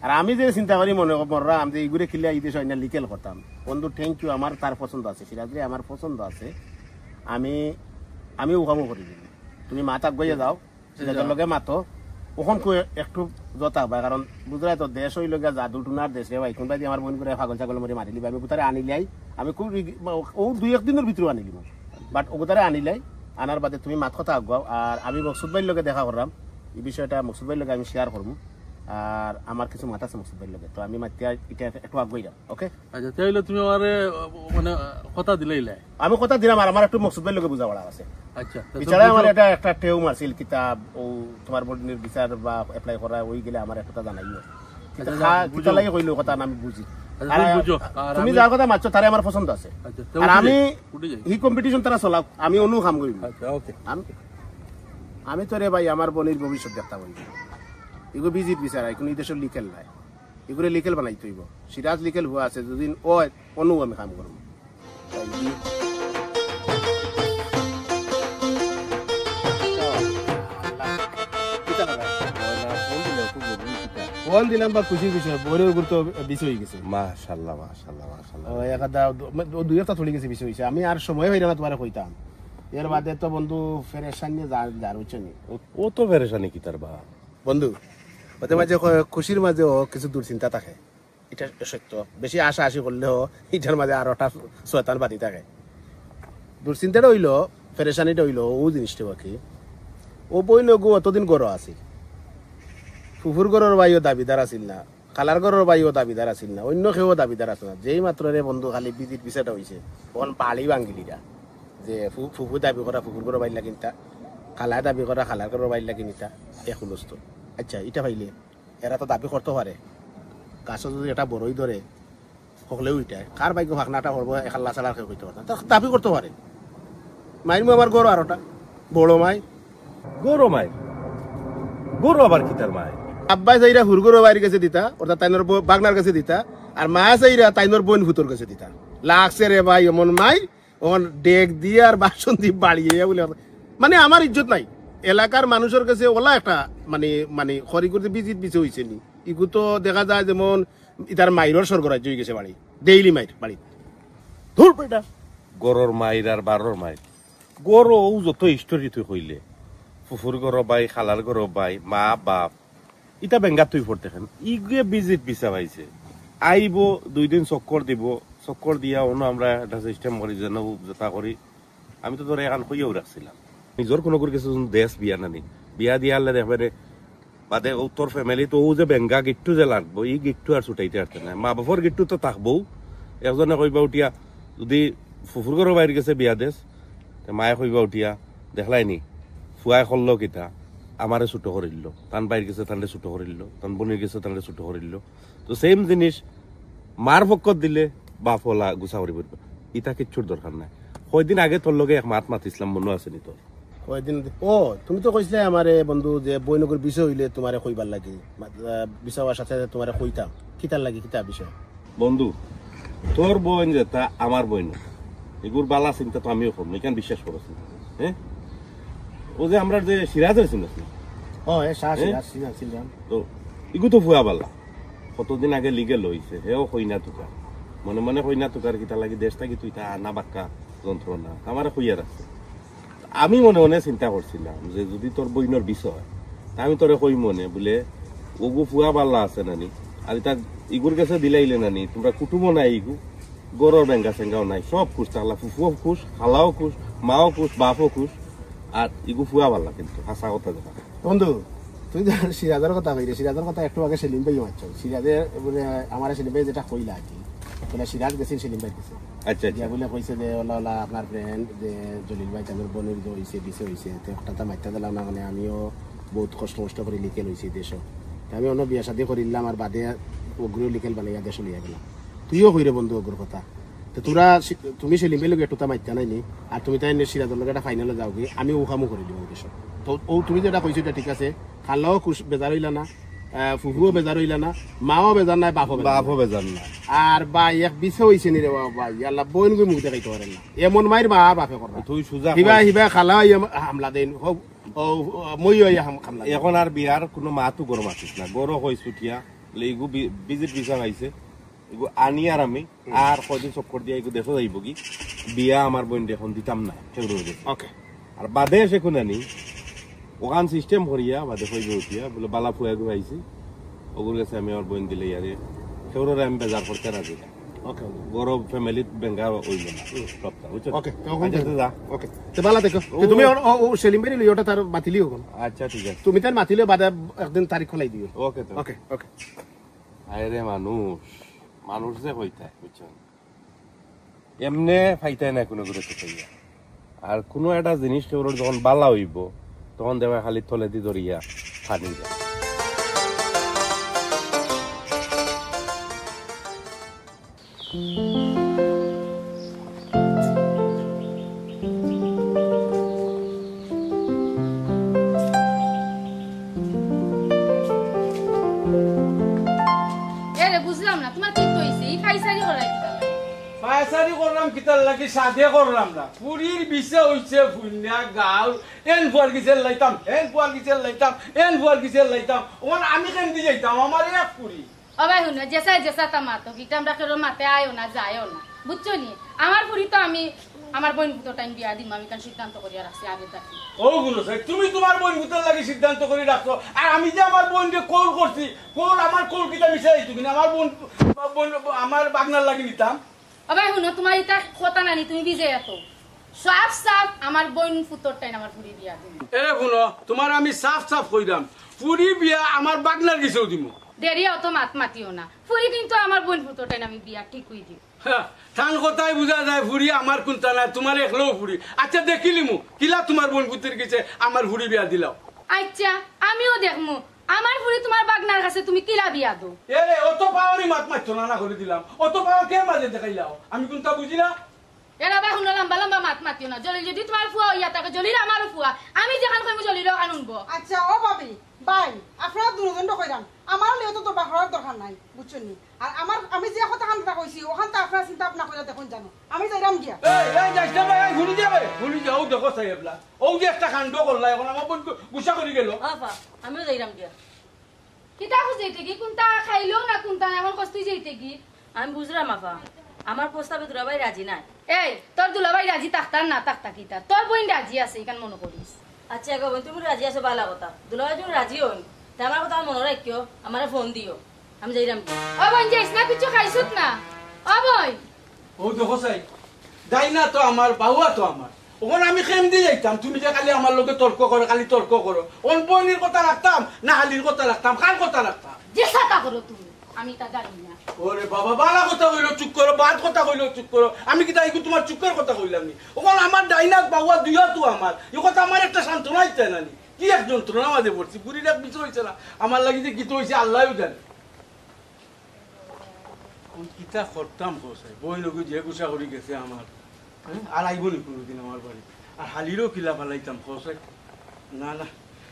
আর আমি যে চিন্তা করি মনে মররা আমি এগুলো খিলে এই দেশে লিখেল করতাম বন্ধু থ্যাংক ইউ আমার তার পছন্দ আছে সিরাজরে আমার পছন্দ আছে আমি উহামো করে দিবি তুমি মাতাক গইয়ে যাও সিরাজের লগে মাতো ওখান একটু জতা বা কারণ বুঝলাই তো দেশ হইল গিয়া জাদু টুনার দেশ রে ভাই কোনবাই আমার বোন করে পাগল ছাগল মরে মারিলি আমি কোথায় আনিলাই আমি খুব ও 2-1 দিনের ভিতরে আনিলি বাট ও কোথায় আনিলাই আনার বাদে তুমি মাত কথা আগাও আর আমি মকসুদ ভাইয়ের লগে দেখা করলাম এই বিষয়টা মকসুদ ভাইয়ের লগে আমি শেয়ার করবো আর আমার কিছু মাথা আছে মকসুদ ভাইয়ের লগে তো আমি মাতিয়া এটা একটু আগুই যাও ওকে আচ্ছা তাইলে তুমি আমারে মানে কথা দিলেইলে আমি কথা দিলাম আর আমার একটু মকসুদ ভাইয়ের লগে বুঝা পড়া আছে আচ্ছা বিচারে আমার এটা একটা টেউ মারছিল কিতাব ও তোমার বোর্ডের বিচার বা অ্যাপ্লাই করা ওই গেলে আমার একটা জানাইও কিতা লাগে কইলো কথা আমি বুঝি তুমি যার কথা মারছো তারে আমার পছন্দ আছে আর আমি এই কম্পিটিশন তারা চলাও আমি অনু কাম করিব আমি তো রে ভাই আমার বোনের ভবিষ্যৎ দেখতে বলি এগুলো বিজিত বিচার এখন এই দেশের লিকেল নাই এগুলো লিকেল বানাই তৈব সিরাজ লিকেল হওয়া আছে যদি ও অনু আমি কাম করবো ফোন দিলাম বা খুশির বিষয় বড়ের গুরুত্ব বিষয় হয়ে গেছে মাশাআল্লাহ মাশাআল্লাহ মাশাআল্লাহ একাদা দুই একটা চলে গেছে বিষয় হয়েছে আমি আর সময় হইল না তোমার কইতাম এর বাদে তো বন্ধু ফেরেশানি যার হচ্ছে নি ও তো ফেরেশানি কি তার বা বন্ধু মাঝে মাঝে খুশির মাঝেও কিছু দুশ্চিন্তা থাকে এটা সত্য বেশি আশা আশি করলেও এটার মাঝে আর ওটা শয়তান বাতি থাকে দুশ্চিন্তাটা হইল ফেরেশানিটা হইল ও জিনিসটা বাকি ও বই নগু অতদিন গড় আছে ফুফুর ঘরের বাইও দাবিদার আছিল না খালার ঘরের বাইও দাবিদার আছিল না অন্য কেউ দাবিদার আছে না যেই মাত্র রে বন্ধু খালি বিজির পিছাটা হয়েছে তখন পালি ভাঙ্গিলিরা যে ফুফু দাবি করা ফুফুর ঘরের বাইর লাগিনতা খালায় দাবি করা খালার ঘরের বাইর লাগিনিতা এক হুলস্থ আচ্ছা এটা পাইলে এরা তো দাবি করতে পারে গাছও যদি এটা বড়ই ধরে সকলেও ইটায় কার ভাগ্য ভাগনাটা করবো এখাল্লা চালার কেউ করতে পারে দাবি করতে পারে মাইরমু আমার গরু আরোটা বড় মাই গরু মাই গরু আবার কি তার মাই আব্বাই যাইরা হুরগুরো বাইরের কাছে দিতা অর্থাৎ তাইনোর বাগনার কাছে দিতা আর মা যাইরা তাইনোর বোন ভুতোর কাছে দিতা লাগছে রে ভাই এমন মাই ওখান ডেক দিয়ে আর বাসন দিয়ে বাড়িয়ে বলে মানে আমার ইজ্জত নাই এলাকার মানুষের কাছে ওলা একটা মানে খরি করতে বিজিত বিছে হয়েছে নি ইগু তো দেখা যায় যেমন ইতার মাইরর স্বর্গরাজ্য হয়ে গেছে বাড়ি ডেইলি মাইর বাড়ি ধুর পেটা গরুর মাইর আর বারোর মাইর গরু যত হিস্টোরি তুই কইলে ফুফুর গরো বাই খালার গরো বাই মা বাপ ইটা বেঙ্গা তুই পড়তে খান ইগুয়ে বিজিত বিছা পাইছে আইব 2 দিন চক্কর দিব চক্কর দিয়া অন্য আমরা একটা সিস্টেম করি যেন যেটা করি আমি তো তোর এখন কইয়াও রাখছিলাম নিজের কোনো করে কিছু দেশ বিয়া নানি বিয়া দিয়া আনলে দেখবে বাদে ও তোর ফ্যামিলি তো ও যে বেঙ্গা গিট্টু যে লাগবো এই গিট্টু আর ছুটাইতে পারতে না মা বাপর গিট্টু তো থাকবো একজনে কইবা উঠিয়া যদি ফুফুর ঘর বাইরে গেছে বিয়া দেশ মায়ে কইবা উঠিয়া দেখলাইনি ফুয়াই করলো কিতা আমারে ছুটো করিল তান বাইরে গেছে তানরে ছুটো করিল তান বনির গেছে তানরে ছুটো করিল তো সেম জিনিস মার পক্ষত দিলে বাপ হলা গুছা করি পড়বে ইটা কিচ্ছুর দরকার নাই কয়দিন আগে তোর লগে এক মাত মাতিছিলাম মনে আছে নি তোর কয়দিন ও তুমি তো কইছিলে আমারে বন্ধু যে বইনগর বিষয় হইলে তোমারে কইবার লাগে বিষয় হওয়ার সাথে তোমারে কইতাম কিতার লাগে কিতা বিষয় বন্ধু তোর বোন যেটা আমার বোন এগুর বালা চিন্তা তো আমিও করবো এখানে বিশ্বাস করছি হ্যাঁ ও যে আমরা যে সিরাজের চিন্তা ও এ শাহ সিরাজ তো এগু তো ফুয়া বালা কতদিন আগে লিগেল হইছে হেও কইনা তুকার মনে মনে কইনা তুকার কিতা লাগি দেশ থাকি তুই তা আনা বাক্কা যন্ত্রণা আমার কইয়া রাখছে আমি মনে মনে চিন্তা করছিলাম যে যদি তোর বইনের বিষয় আমি তোরে কই মনে বলে ওগু ফুয়া বাল্লা আছে নানি আর এটা ইগুর কাছে দিলাইলে নানি তোমরা কুটুমও নাই ইগু গরর বেঙ্গা সেঙ্গাও নাই সব খুশ তাহলা ফুফুও খুশ খালাও খুশ মাও খুশ বাপও খুশ আর ইগু ফুয়া বাল্লা কিন্তু হাসা কথা দেখা বন্ধু তুই সিরাজের কথা কইলে সিরাজের কথা একটু আগে সেলিম ভাই মারছ সিরাজের বলে আমার সেলিম ভাই যেটা কইলা আর কি বলে সিরাজ গেছেন সেলিম ভাই গেছে আচ্ছা আচ্ছা বলে কইছে যে ওলা আপনার ফ্রেন্ড যে জলিল ভাই চাঁদের বোনের যে হইছে দিছে হইছে তো একটা মাইতা দিলাম না মানে আমিও বহুত কষ্ট করে লিখে লইছি দেশ আমি অন্য বিয়া শাদি করিলাম আর বাদে অগ্রিও লিখেল বানাইয়া দেশ লিয়া গেলাম তুইও কইরে বন্ধু অগ্র কথা তো তোরা তুমি সেলিম ভাই লোক একটুটা মাইতা নাইনি আর তুমি তাই সিরাজের লোক একটা ফাইনালে যাওগে আমি উখামু করে দিব দেশ তো ও তুমি যেটা কইছো এটা ঠিক আছে খালাও বেজার হইলা না ফুফুও বেজার হইলা না মাও বেজার নাই বাপও বেজার না আর ভাই এক বিছে হইছে নি রে ভাই আল্লাহ বোন গই মুখ দেখাইতে পারেন না এমন মাইর মা বাপে করবা তুই সুজা হিবা খালা হামলা দেন মই হামলা এখন আর বিয়ার কোনো মাতো গরম আছিস না গরম হই ছুটিয়া এগু বিজিট বিছা আইছে এগু আনি আর আমি আর কয়দিন চক্কর দিয়া এগু দেখো যাইব কি বিয়া আমার বোন দেখুন দিতাম না ওকে আর বাদে এসে কোন আনি ওখান সিস্টেম করিয়া বাদে কইবে উঠিয়া বলে বালা ফুয়া গু আইছি ওগুর কাছে আমি আমার বোন দিলে ইয়ারে সেগুলোর আমি বেজার করতে রাজি না ওকে বড় ফ্যামিলি বেঙ্গা হইল না সবটা বুঝছো ওকে যা ওকে তো ভালো দেখো তুমি ও সেলিম ভাই লিওটা তার মাতিলি হোক আচ্ছা ঠিক আছে তুমি তার মাতিলে বাদে একদিন তারিখ খলাই দিও ওকে তো ওকে ওকে আরে মানুষ যে হইতায় বুঝছো এমনে ফাইতায় না কোনো করে তো আর কোনো একটা জিনিস কেউ যখন বালা হইব তখন দেবা খালি তলে দি ধরিয়া ফানি যায় বুঝলাম না তোমার কি কইছে এই ফাইসারি করাই দিতাম পায়সারি করলাম কিতার লাগি সাদে করলাম না পুরীর বিষে হইছে ফুন্যা গাল এন ফুয়ার গিসেল লাইতাম এন ফুয়ার গিসেল লাইতাম এন ফুয়ার গিসেল লাইতাম ওন আমি কেন দি যাইতাম আমার এক পুরি অবাই হুন জেসা তা মাতো কিটা আমরা কেন মাতে আয়ো না যায়ও না বুঝছো নি আমার পুরি তো আমি আমার বোন তো টাইম বিয়া দিম আমি কান সিদ্ধান্ত করিয়া রাখছি আগে থাকি ও গুলো স্যার তুমি তোমার বোন ভিতর লাগি সিদ্ধান্ত করে রাখছো আর আমি যে আমার বোনকে কল করছি কল আমার কল কিটা মিশাই দিছি কিনা আমার বোন আমার বাগনার লাগি নিতাম অবাই হুন তোমার এটা কথা নানি তুমি বিজে এত সাফ আমার বোন ফুতরটাই আমার পুরি বিয়া দিম এ শুনো তোমার আমি সাফ কইরাম পুরি বিয়া আমার বাগনার গিছেও দিমু দেরি অত মাতিও না পুরি কিন্তু আমার বোন ফুতরটাই আমি বিয়া ঠিক কই দিই থান কথাই বুঝা যায় ফুরি আমার কোনটা নাই তোমার একলো ফুরি আচ্ছা দেখিলিমু কিলা তোমার বোন পুত্র গেছে আমার ফুরি বিয়া দিলাও আচ্ছা আমিও দেখমু আমার পুরি তোমার বাগনার কাছে তুমি কিলা বিয়া দো এ অত পাওয়ারই মাত মারছো না করে দিলাম অত পাওয়ার কে মাঝে দেখাইলাও আমি কোনটা বুঝি না এরা ভাই শুনো লম্বা মাতিও না জলি যদি তোমার ফুয়া ইয়া থাকে জলির আমারও ফুয়া আমি যেখান কইমু জলিরও আনুনবো আচ্ছা ও ভাবি বাই আপনারা দুজন কইরাম আমার লিও তো তোর বাহরার দরকার নাই বুঝছেন নি আর আমি যে কথা কানটা কইছি ওখান তো আপনারা চিন্তা ভাবনা কইরা দেখুন জানো আমি যাইরাম গিয়া এই যাইতে ভাই ভুলি যাও দেখো সাহেবলা ও যে একটা কাণ্ড করলা এখন আমার বোন গুছা করে গেল আপা আমিও যাইরাম দিয়া কিতা খুঁজেইতে কি কোনটা খাইলো না কোনটা এখন কষ্টই যাইতে কি আমি বুঝলাম আপা আমার প্রস্তাবে দুলাভাই রাজি নাই এই তোর দুলাভাই রাজি তাকতার না তাকতা কিতা তোর বোন রাজি আছে এখান মনে করিস আচ্ছা গো তুমি রাজি আছো ভালো কথা দুলাভাই তুমি রাজি হই তা আমার কথা মনে রাখিও আমারে ফোন দিও আমি যাইরাম ও বোন যাইস না কিছু খাইছত না ও বই ও দেখো সাই যাই না তো আমার বাহুয়া তো আমার ও ওখানে আমি খেম দিয়ে যাইতাম তুমি যে খালি আমার লোকে তর্ক করো খালি তর্ক করো ওন বইনির কথা রাখতাম না হালির কথা রাখতাম কার কথা রাখতাম যে সাতা করো তুমি আমি তা জানি না ওরে বাবা বালা কথা কইলো চুপ করো বাদ কথা কইলো চুপ করো আমি কি তাই তোমার চুপের কথা কইলাম নি ওখানে আমার ডাইনাক বাবা দুইয়া তো আমার এই কথা আমার একটা সান্ত্বনা ইচ্ছা নানি কি এক যন্ত্রণা মাঝে পড়ছি বুড়ির এক বিষয় হয়েছে না আমার লাগি যে গীত হয়েছে আল্লাহও জানে কিতা করতাম কোসাই বই নগু যে গুছা করে গেছে আমার আর আইব নি কোনোদিন আমার বাড়ি আর হালিরও কিলা ফালাইতাম কোসাই না না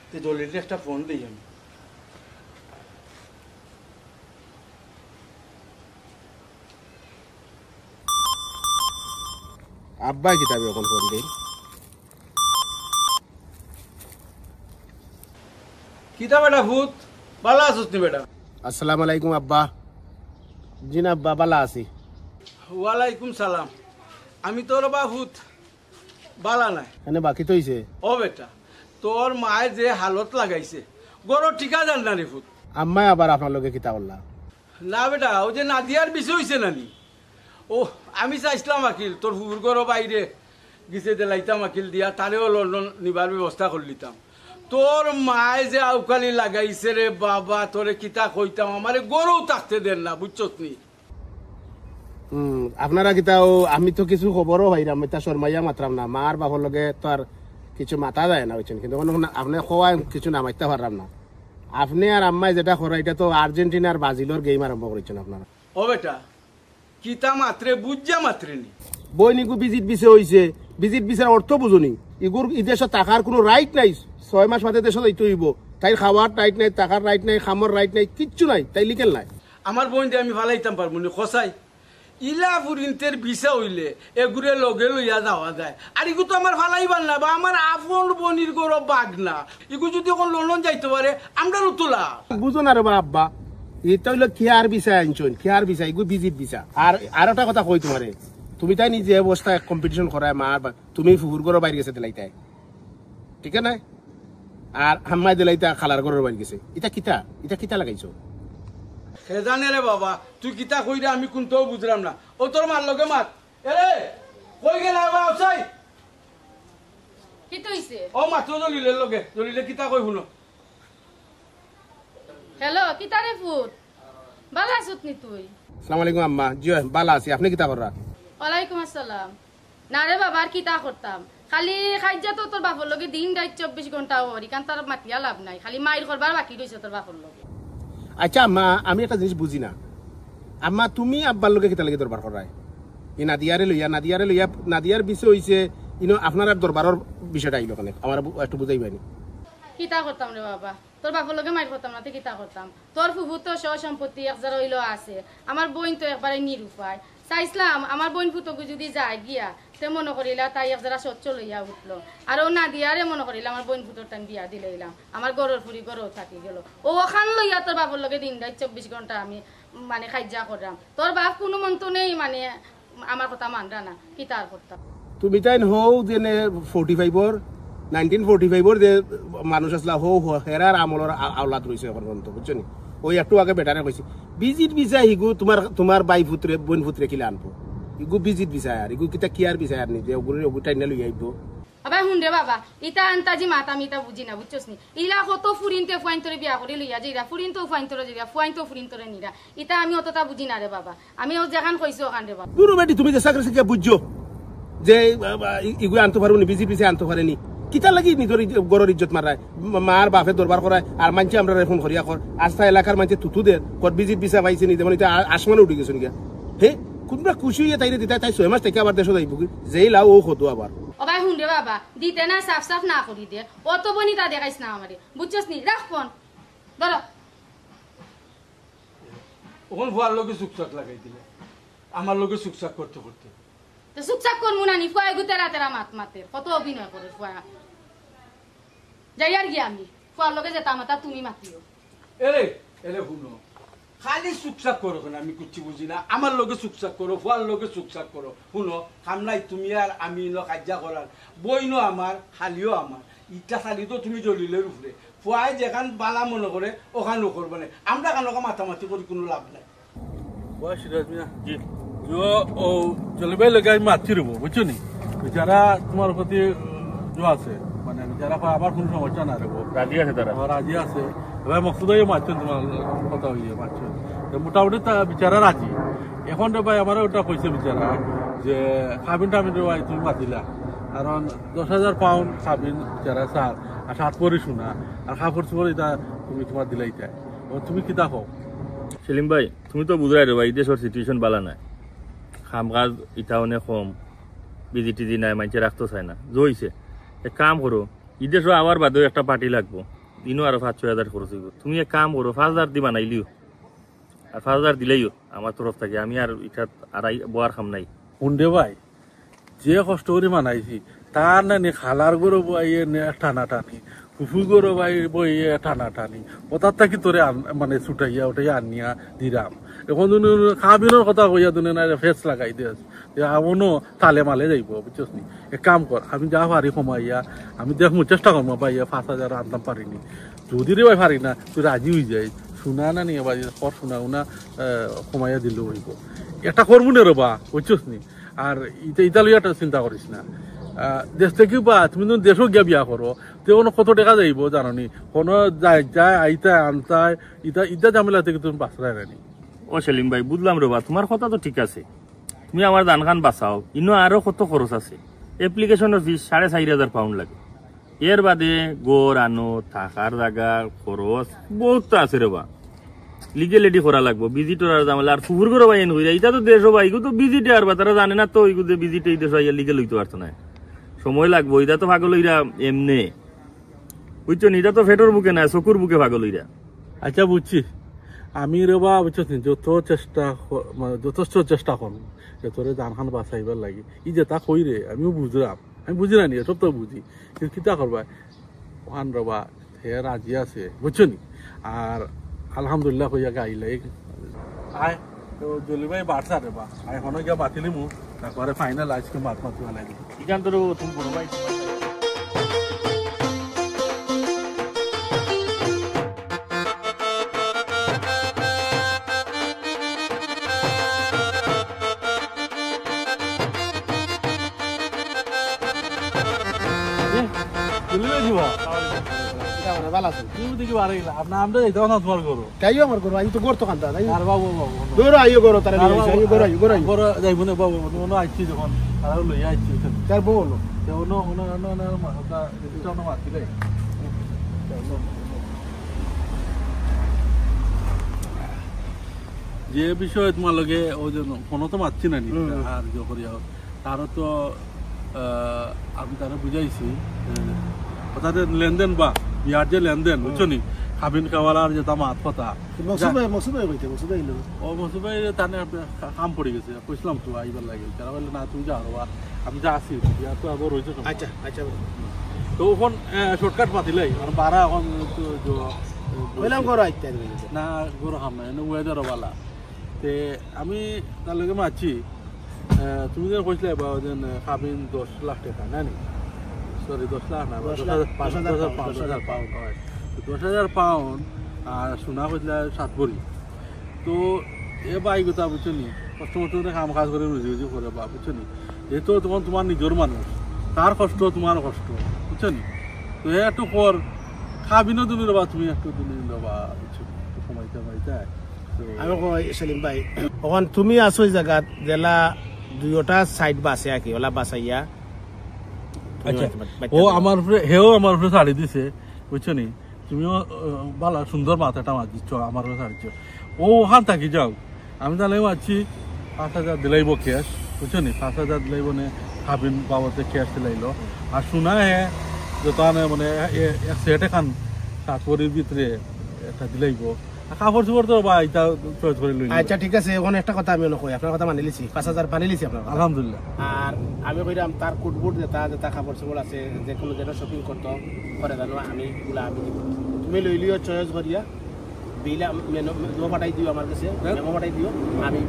তে দলের একটা ফোন দিই আমি আব্বা কিতাবে এখন ফোন দেই কিতা বেটা ভূত বালা আছিস নি বেটা আসসালামু আলাইকুম আব্বা জি না আব্বা বালা আছি ওয়ালাইকুম সালাম আমি তোর বা ভূত বালা নাই এনে বাকি তো হইছে ও বেটা তোর মায়ের যে হালত লাগাইছে গরো ঠিকা জান না রে ভূত আম্মাই আবার আপনার লগে কিতা বললা না বেটা ও যে নাদিয়ার বিষয় হয়েছে নানি ও আমি চাইছিলাম আকিল তোর হুর গরো বাইরে গিছে দিলাইতাম আকিল দিয়া তারেও লন্ডন নিবার ব্যবস্থা করলিতাম তোর মায় যে আউকালি লাগাইছে রে বাবা তোরে কিতা কইতাম আমারে গরু থাকতে দেন না বুঝছত নি আপনারা কিতাও আমি তো কিছু খবরও পাইলাম এটা শর্মাইয়া মাত্রাম না মার বাবার লগে তো আর কিছু মাথা যায় না হয়েছেন কিন্তু আপনি খোয়াই কিছু নামাইতে পারলাম না আপনি আর আম্মাই যেটা করা এটা তো আর্জেন্টিনা আর ব্রাজিলের গেম আরম্ভ করেছেন আপনারা ও বেটা কিতা মাত্রে বুঝা মাত্রে নি বইনিকু ভিজিট বিসে হইছে ভিজিট বিসার অর্থ বুঝুনি ইগুর ইদেশত টাকার কোনো রাইট নাই 6 মাস বাদে দেশত আইতে হইব তাই খাওয়ার রাইট নাই টাকার রাইট নাই খামর রাইট নাই কিচ্ছু নাই তাই লিখেল নাই আমার বোন দিয়ে আমি ফালাইতাম পারবো নি খসাই ইলা ফুরিন্তের ভিসা হইলে এগুরে লগে লইয়া যাওয়া যায় আর ইগু তো আমার ফালাইবার না বা আমার আপন বনির গৌরব বাঘ না ইগু যদি এখন লন্ডন যাইতে পারে আমরা তোলা বুঝো না রে আব্বা এটা হইলো খেয়ার ভিসা আনছন খেয়ার ভিসা ইগু ভিজিট ভিসা আর একটা কথা কই তোমারে তুমি তাই নিজে অবস্থায় কম্পিটিশন করায় মার তুমি ফুকুর ঘরের বাইরে গেছে দিলাইতাই ঠিক আছে আর হাম্মাই দিলাইতা খালার ঘরের বাইরে গেছে এটা কিতা লাগাইছো সেজানে রে বাবা তুই কিতা কইরে আমি কোনটাও বুঝলাম না ও তোর মার লগে মাত এরে কই গেল আউসাই কি হইছে ও মাত্র জলিলে কিতা কই শুনো হ্যালো কিতা রে ফুট বালা আছুত নি তুই আসসালামু আলাইকুম আম্মা জি বালা আছি আপনি কিতা কররা ওয়ালাইকুম আসসালাম না রে বাবা আর কিতা করতাম খালি খাইজা তো তোর বাপর লগে দিন রাত 24 ঘন্টা ওরি কারণ তার মাতিয়া লাভ নাই খালি মাইর করবার বাকি রইছে তোর বাপর লগে আচ্ছা আম্মা আমি একটা জিনিস বুঝি না আম্মা তুমি আব্বার লগে কিতা লাগে দরবার করায় এই নাদিয়ারে লইয়া নাদিয়ার বিষয় হইছে ইনো আপনার দরবারের বিষয়টা আইলো কেন আমার একটু বুঝাইবানি কিতা করতাম রে বাবা তোর বাপর লগে মাইর করতাম না তো কিতা করতাম তোর ফুফু তো সহ সম্পত্তি 1000 হইলো আছে আমার বোন তো একবারে নিরুপায় চাইছিলাম আমার বোন ফুতকে যদি যায় গিয়া তে মনে করিলা তাই 1000 সচ্চ লইয়া উঠলো আর ও না দিয়ারে মনে করিলা আমার বোন ফুতর টাইম বিয়া দিলাইলাম আমার গরুর ফুরি গরু থাকি গেল ও ওখান লইয়া তোর বাপর লগে দিন রাত 24 ঘন্টা আমি মানে খাইজা করলাম তোর বাপ কোনো মন্ত নেই মানে আমার কথা মানরা না কিতা আর করতাম তুমি তাই হও যে 45 1945 যে মানুষ আসলা হো হেরার আমলের আওলাদ রয়েছে এখন পর্যন্ত বুঝছো নি ওই একটু আগে বেটারে কইছি ভিজিট ভিসা হিগু তোমার বাই পুত্রে বোন পুত্রে কিলা আনবো ইগু ভিজিট ভিসা আর ইগু কিতা কিয়ার ভিসা আর নি যে ওগুটাই না লই আইবো আবার হুন্ডে বাবা ইটা আন্তাজি মাতা আমি ইটা বুঝি না বুঝছস নি ইলা কত ফুরিনতে ফুয়াইন তোরে বিয়া করে লইয়া যাইরা ফুরিন তো ফুয়াইন তোরে যাইরা ফুয়াইন তো ফুরিন তোরে নিরা ইটা আমি অতটা বুঝি না রে বাবা আমি ও যেখান কইছো ওখান রে বাবা গুরু বেটি তুমি যে সাকরে শিখে বুঝছো যে ইগু আনতে পারো নি ভিজিট ভিসা আনতে পারেনি কিতা লাগি নিজের গরর ইজ্জত মারায় মার বাপে দরবার করায় আর মানছে আমরা ফোন করিয়া কর আস্থা এলাকার মানছে তুতু দের কর ভিজিট ভিসা পাইছে নি যেমন এটা আসমানে উঠে গেছে গিয়া হে কোনবা খুশি হইয়া তাইরে দিতা তাই 6 মাস থেকে আবার দেশে যাইব কি যেই লাও ও কত আবার ও ভাই হুন্ডে বাবা দিতে না সাফ সাফ না করি দে অত বনিতা দেখাইছ না আমারে বুঝছস নি রাখ ফোন ধরো ওখান ভুয়ার লোকে চুকচাক লাগাই দিলে আমার লোকে চুকচাক করতে তো চুপচাপ কর মুনানি ফুয়া গুতেরা তেরা মাতে কত অভিনয় করে ফুয়া যাই আর গিয়া আমি ফুয়ার লগে যেতাম তা তুমি মাতিও এরে শুনো খালি চুকচাক করো কেন আমি কুচ্ছি বুঝি না আমার লোকে চুকচাক করো ফুয়ার লোকে চুকচাক করো শুনো কামলাই তুমি আর আমি কার্যা করার বইনো আমার খালিও আমার ইটা খালি তো তুমি জ্বলিলের উপরে ফুয়াই যেখান বালা মনে করে ওখানেও করবো না আমরা কানকে মাথামাতি করি কোনো লাভ নাই সিরাজ মিয়া জি ও চলবে লগে আমি মাতি রব বুঝছো নি বিচারা তোমার প্রতি আছে মানে বিচারা আমার কোনো সমস্যা না রাখবো রাজি আছে তারা রাজি আছে এবার মকসুদাই মারছেন তোমার কথা হইয়ে মারছেন মোটামুটি তা বিচারা রাজি এখন রে ভাই আমার ওটা কইছে বিচারা যে খাবিন টাবিন রে ভাই তুমি মাতিলা কারণ 10,000 পাউন্ড খাবিন বিচারা স্যার আর 7 পরে শোনা আর খাবার চুপর এটা তুমি তোমার দিলাই চাই তুমি কি দেখো সেলিম ভাই তুমি তো বুঝাই রে ভাই দেশের সিচুয়েশন বালা নাই কাম কাজ ইটা অনেক কম বিজি টিজি নাই মানুষে রাখতে চায় না জইছে এক কাম করো ইদেশ আবার বাদেও একটা পার্টি লাগবো দিনও আরো 5-6 খরচ হইব তুমি এক কাম করো 5,000 দি বানাইলিও আর 5,000 দিলেইও আমার তরফ থেকে আমি আর এটা আর বোয়ার খাম নাই শুনদে ভাই যে কষ্ট করে মানাইছি তার নানি খালার গরো বইয়ে টানা টানি ফুফু গরো বাই বইয়ে টানা টানি ওটার থাকি তোরে মানে ছুটাইয়া উঠাইয়া আনিয়া দিরাম এখন খাবিনের কথা কইয়া দুনে না ফেস লাগাই দিস এমনও তালে মালে যাইব বুঝছিস নি এক কাম কর আমি যা পারি কমাইয়া আমি দেখবো চেষ্টা করবো ভাইয়া 5,000 আনতাম পারিনি যদি রে ভাই পারি না তুই রাজি হয়ে যাই শুনা না নিয়ে ভাই পর শোনাও না কমাইয়া দিলেও হইব এটা করবো না রে বা বুঝছিস নি আর ইটা লইয়াটা চিন্তা করিস না দেশ থেকে বা তুমি তো দেশও গিয়া বিয়া করো তেমন কত টাকা যাইব জানি কোনো যায় আইতা আনতায় ইটা ঝামেলা থেকে তুমি বাঁচলাই রানি ও সেলিম ভাই বুঝলাম রে বা তোমার কথা তো ঠিক আছে তুমি আমার দান খান বাঁচাও ইনো আরো কত খরচ আছে এপ্লিকেশনের ফিস 4,500 পাউন্ড লাগে এর বাদে গোর আনো থাকার জায়গা খরচ বহুত আছে রে বা লিগেলিটি করা লাগবো ভিজিটর আর জামেলা আর ফুকুর করে ভাই এনে এটা তো দেশ ভাই তো ভিজিটে আর বা তারা জানে না তো ওইগুলো ভিজিটে এই দেশ লিগেল হইতে পারতো না সময় লাগবো এটা তো পাগল হইরা এমনে বুঝছো এটা তো ফেটোর বুকে না চকুর বুকে পাগল হইরা আচ্ছা বুঝছি আমি রে বা বুঝছিস যথেষ্ট চেষ্টা করবো যে তোরে দান খান বাঁচাইবার লাগে ই যে তা কই রে আমিও বুঝলাম আমি বুঝি না নি সব তো বুঝি কিন্তু কিতা করবা ওখান রবা হে রাজি আছে বুঝছো নি আর আলহামদুলিল্লাহ কইয়া গাইলাই আয় তো জলি ভাই বাড়ছা রে বা এখনো গিয়া বাতিলি মু তারপরে ফাইনাল আজকে মাত মাতি বানাই দিবি এখান তো তুমি বড় ভাই জলি ভাই দিবা ভালো আছেন তুমি দেখি বাড়ি গেলা আপনার আমরা যাইতাম না তোমার গরু তাইও আমার করো আমি তো করতো কান্তা তাই আর বাবু বাবু গরো আইও গরো তারা আইও গরো আইও গরো আইও গরু যাইব না বাবু ওনো আইছি যখন আর লইয়া আইছি তার বলো তো ওনো ওনো ওনো ওনো মাথা এটা ওনো মাতিলে যে বিষয়ে তোমার লগে ওই জন্য কোনো তো মারছি না আর যে করিয়া তারও তো আমি তারা বুঝাইছি তাদের লেনদেন বা বিহার যে লেনদেন বুঝছো নি খাবিন খাওয়ার যে তার মাত কথা ও মসুবাই তানে কাম পড়ে গেছে কইছিলাম তো আইবার লাগে তারা বললে না তুমি যাও আর আমি যা আসি বিহার তো আবার রয়েছে আচ্ছা আচ্ছা তো ওখান শর্টকাট পাতিলাই আর বারা এখন বললাম গরো আইতে না গরু খাম না ওয়েদার বালা তে আমি তার লগে মাছি তুমি যে কইছিলে খাবিন 10 লাখ টাকা না নি সরি 10 লাখ না 10,000 পাউন্ড হয় 10,000 পাউন্ড আর সোনা কইছিলে 7 ভরি তো এ বাই কথা বুঝছো নি কষ্ট মতো কাম কাজ করে রুজি রুজি করে বা বুঝছো নি যেহেতু তখন তোমার নিজের মানুষ তার কষ্ট তোমার কষ্ট বুঝছো নি তো একটু কর খাবিনও তুমি রবা তুমি একটু দিন রবা বুঝছো সময়টা পাইতে আমি কই সেলিম ভাই ওখান তুমি আছো এই জায়গাত জেলা দুইটা সাইড বাসে আকি ওলা বাসাইয়া আচ্ছা ও আমার উপরে হেও আমার উপরে শাড়ি দিছে বুঝছো নি তুমিও ভালো সুন্দর মাথাটা মাছ দিচ্ছ আমার উপরে শাড়ি ও ওখান থাকি যাও আমি তাহলে মারছি 5,000 দিলাইব ক্যাশ বুঝছো নি 5,000 দিলাইব নে খাবিন বাবতে ক্যাশ দিলাইলো আর শোনা হে যে তাহলে মানে এক সেট এখান 7 ভরির ভিতরে একটা দিলাইব কাপড় চোপড় তো বা এটা চয়েস করে লই আচ্ছা ঠিক আছে ওখানে একটা কথা আমি কই আপনার কথা মানি লিছি 5,000 পানি লিছি আপনার আলহামদুলিল্লাহ আর আমি কইরাম তার কুটবুট যেটা যেটা কাপড় চোপড় আছে যে কোনো যেটা শপিং করতে করে জানো আমি গুলা আমি দিব তুমি লই লিও চয়েস করিয়া বিলা মেনো পাঠাই দিও আমার কাছে মেমো পাঠাই দিও আমি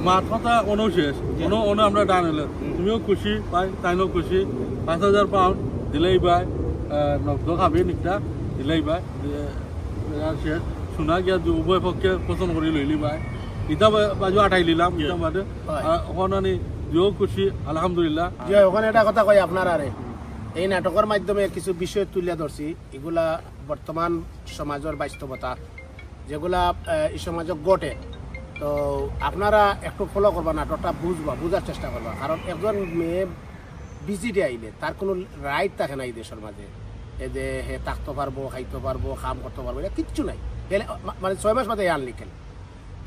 মাত কথা কোনো শেষ কোনো আমরা ডান হলে তুমিও খুশি পাই তাইও খুশি 5,000 পাউন্ড দিলেই বাই নগদ খাবি নিকটা দিলেই বাই শেষ শোনা গিয়া উভয় পক্ষে পছন্দ করে লইলি বাই ইটা বাজু আঠাই লিলাম ইটা বাদে ওখানে যেও খুশি আলহামদুলিল্লাহ। যে ওখানে একটা কথা কই আপনার আরে এই নাটকের মাধ্যমে কিছু বিষয় তুলে ধরছি, এগুলা বর্তমান সমাজের বাস্তবতা যেগুলা এই সমাজে ঘটে। তো আপনারা একটু ফলো করবা, নাটকটা বুঝবা, বুঝার চেষ্টা করবা। কারণ একজন মেয়ে ভিজিটে আইলে তার কোনো রাইট থাকে না এই দেশের মাঝে, এই যে হে থাকতে পারবো, খাইতে পারবো, কাম করতে পারবো, এটা কিচ্ছু নাই। মানে 6 মাস বাদে আন লিখেন।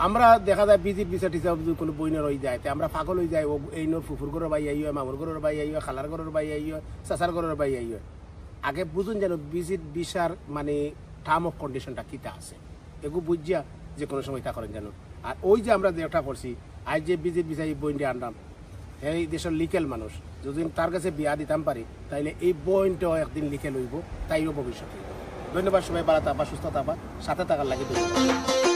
আমরা দেখা যায় ভিজিট বিচার টিচার যদি কোনো বইনের হয়ে যায়, আমরা পাগল হয়ে যাই। ও এই নোর ফুফুর ঘরের বাই আইয়, মামুর ঘরের বাই আইয়, খালার ঘরের বাই আইয়, চাচার ঘরের বাই আইয়। আগে বুঝুন যেন ভিজিট বিচার মানে টার্ম অফ কন্ডিশনটা কিতা আছে, এগুলো বুঝিয়া যে কোনো সময় তা করেন যেন। আর ওই যে আমরা যেটা করছি আজ যে ভিজিট বিচার এই বইনটি আনলাম, এই দেশের লিকেল মানুষ যদি তার কাছে বিয়া দিতাম পারি, তাইলে এই বইনটাও একদিন লিখে লইব, তাইও ভবিষ্যতে। ধন্যবাদ সবাই, ভালো থাকবা, সুস্থ থাকবা, সাথে থাকার লাগে ধন্যবাদ।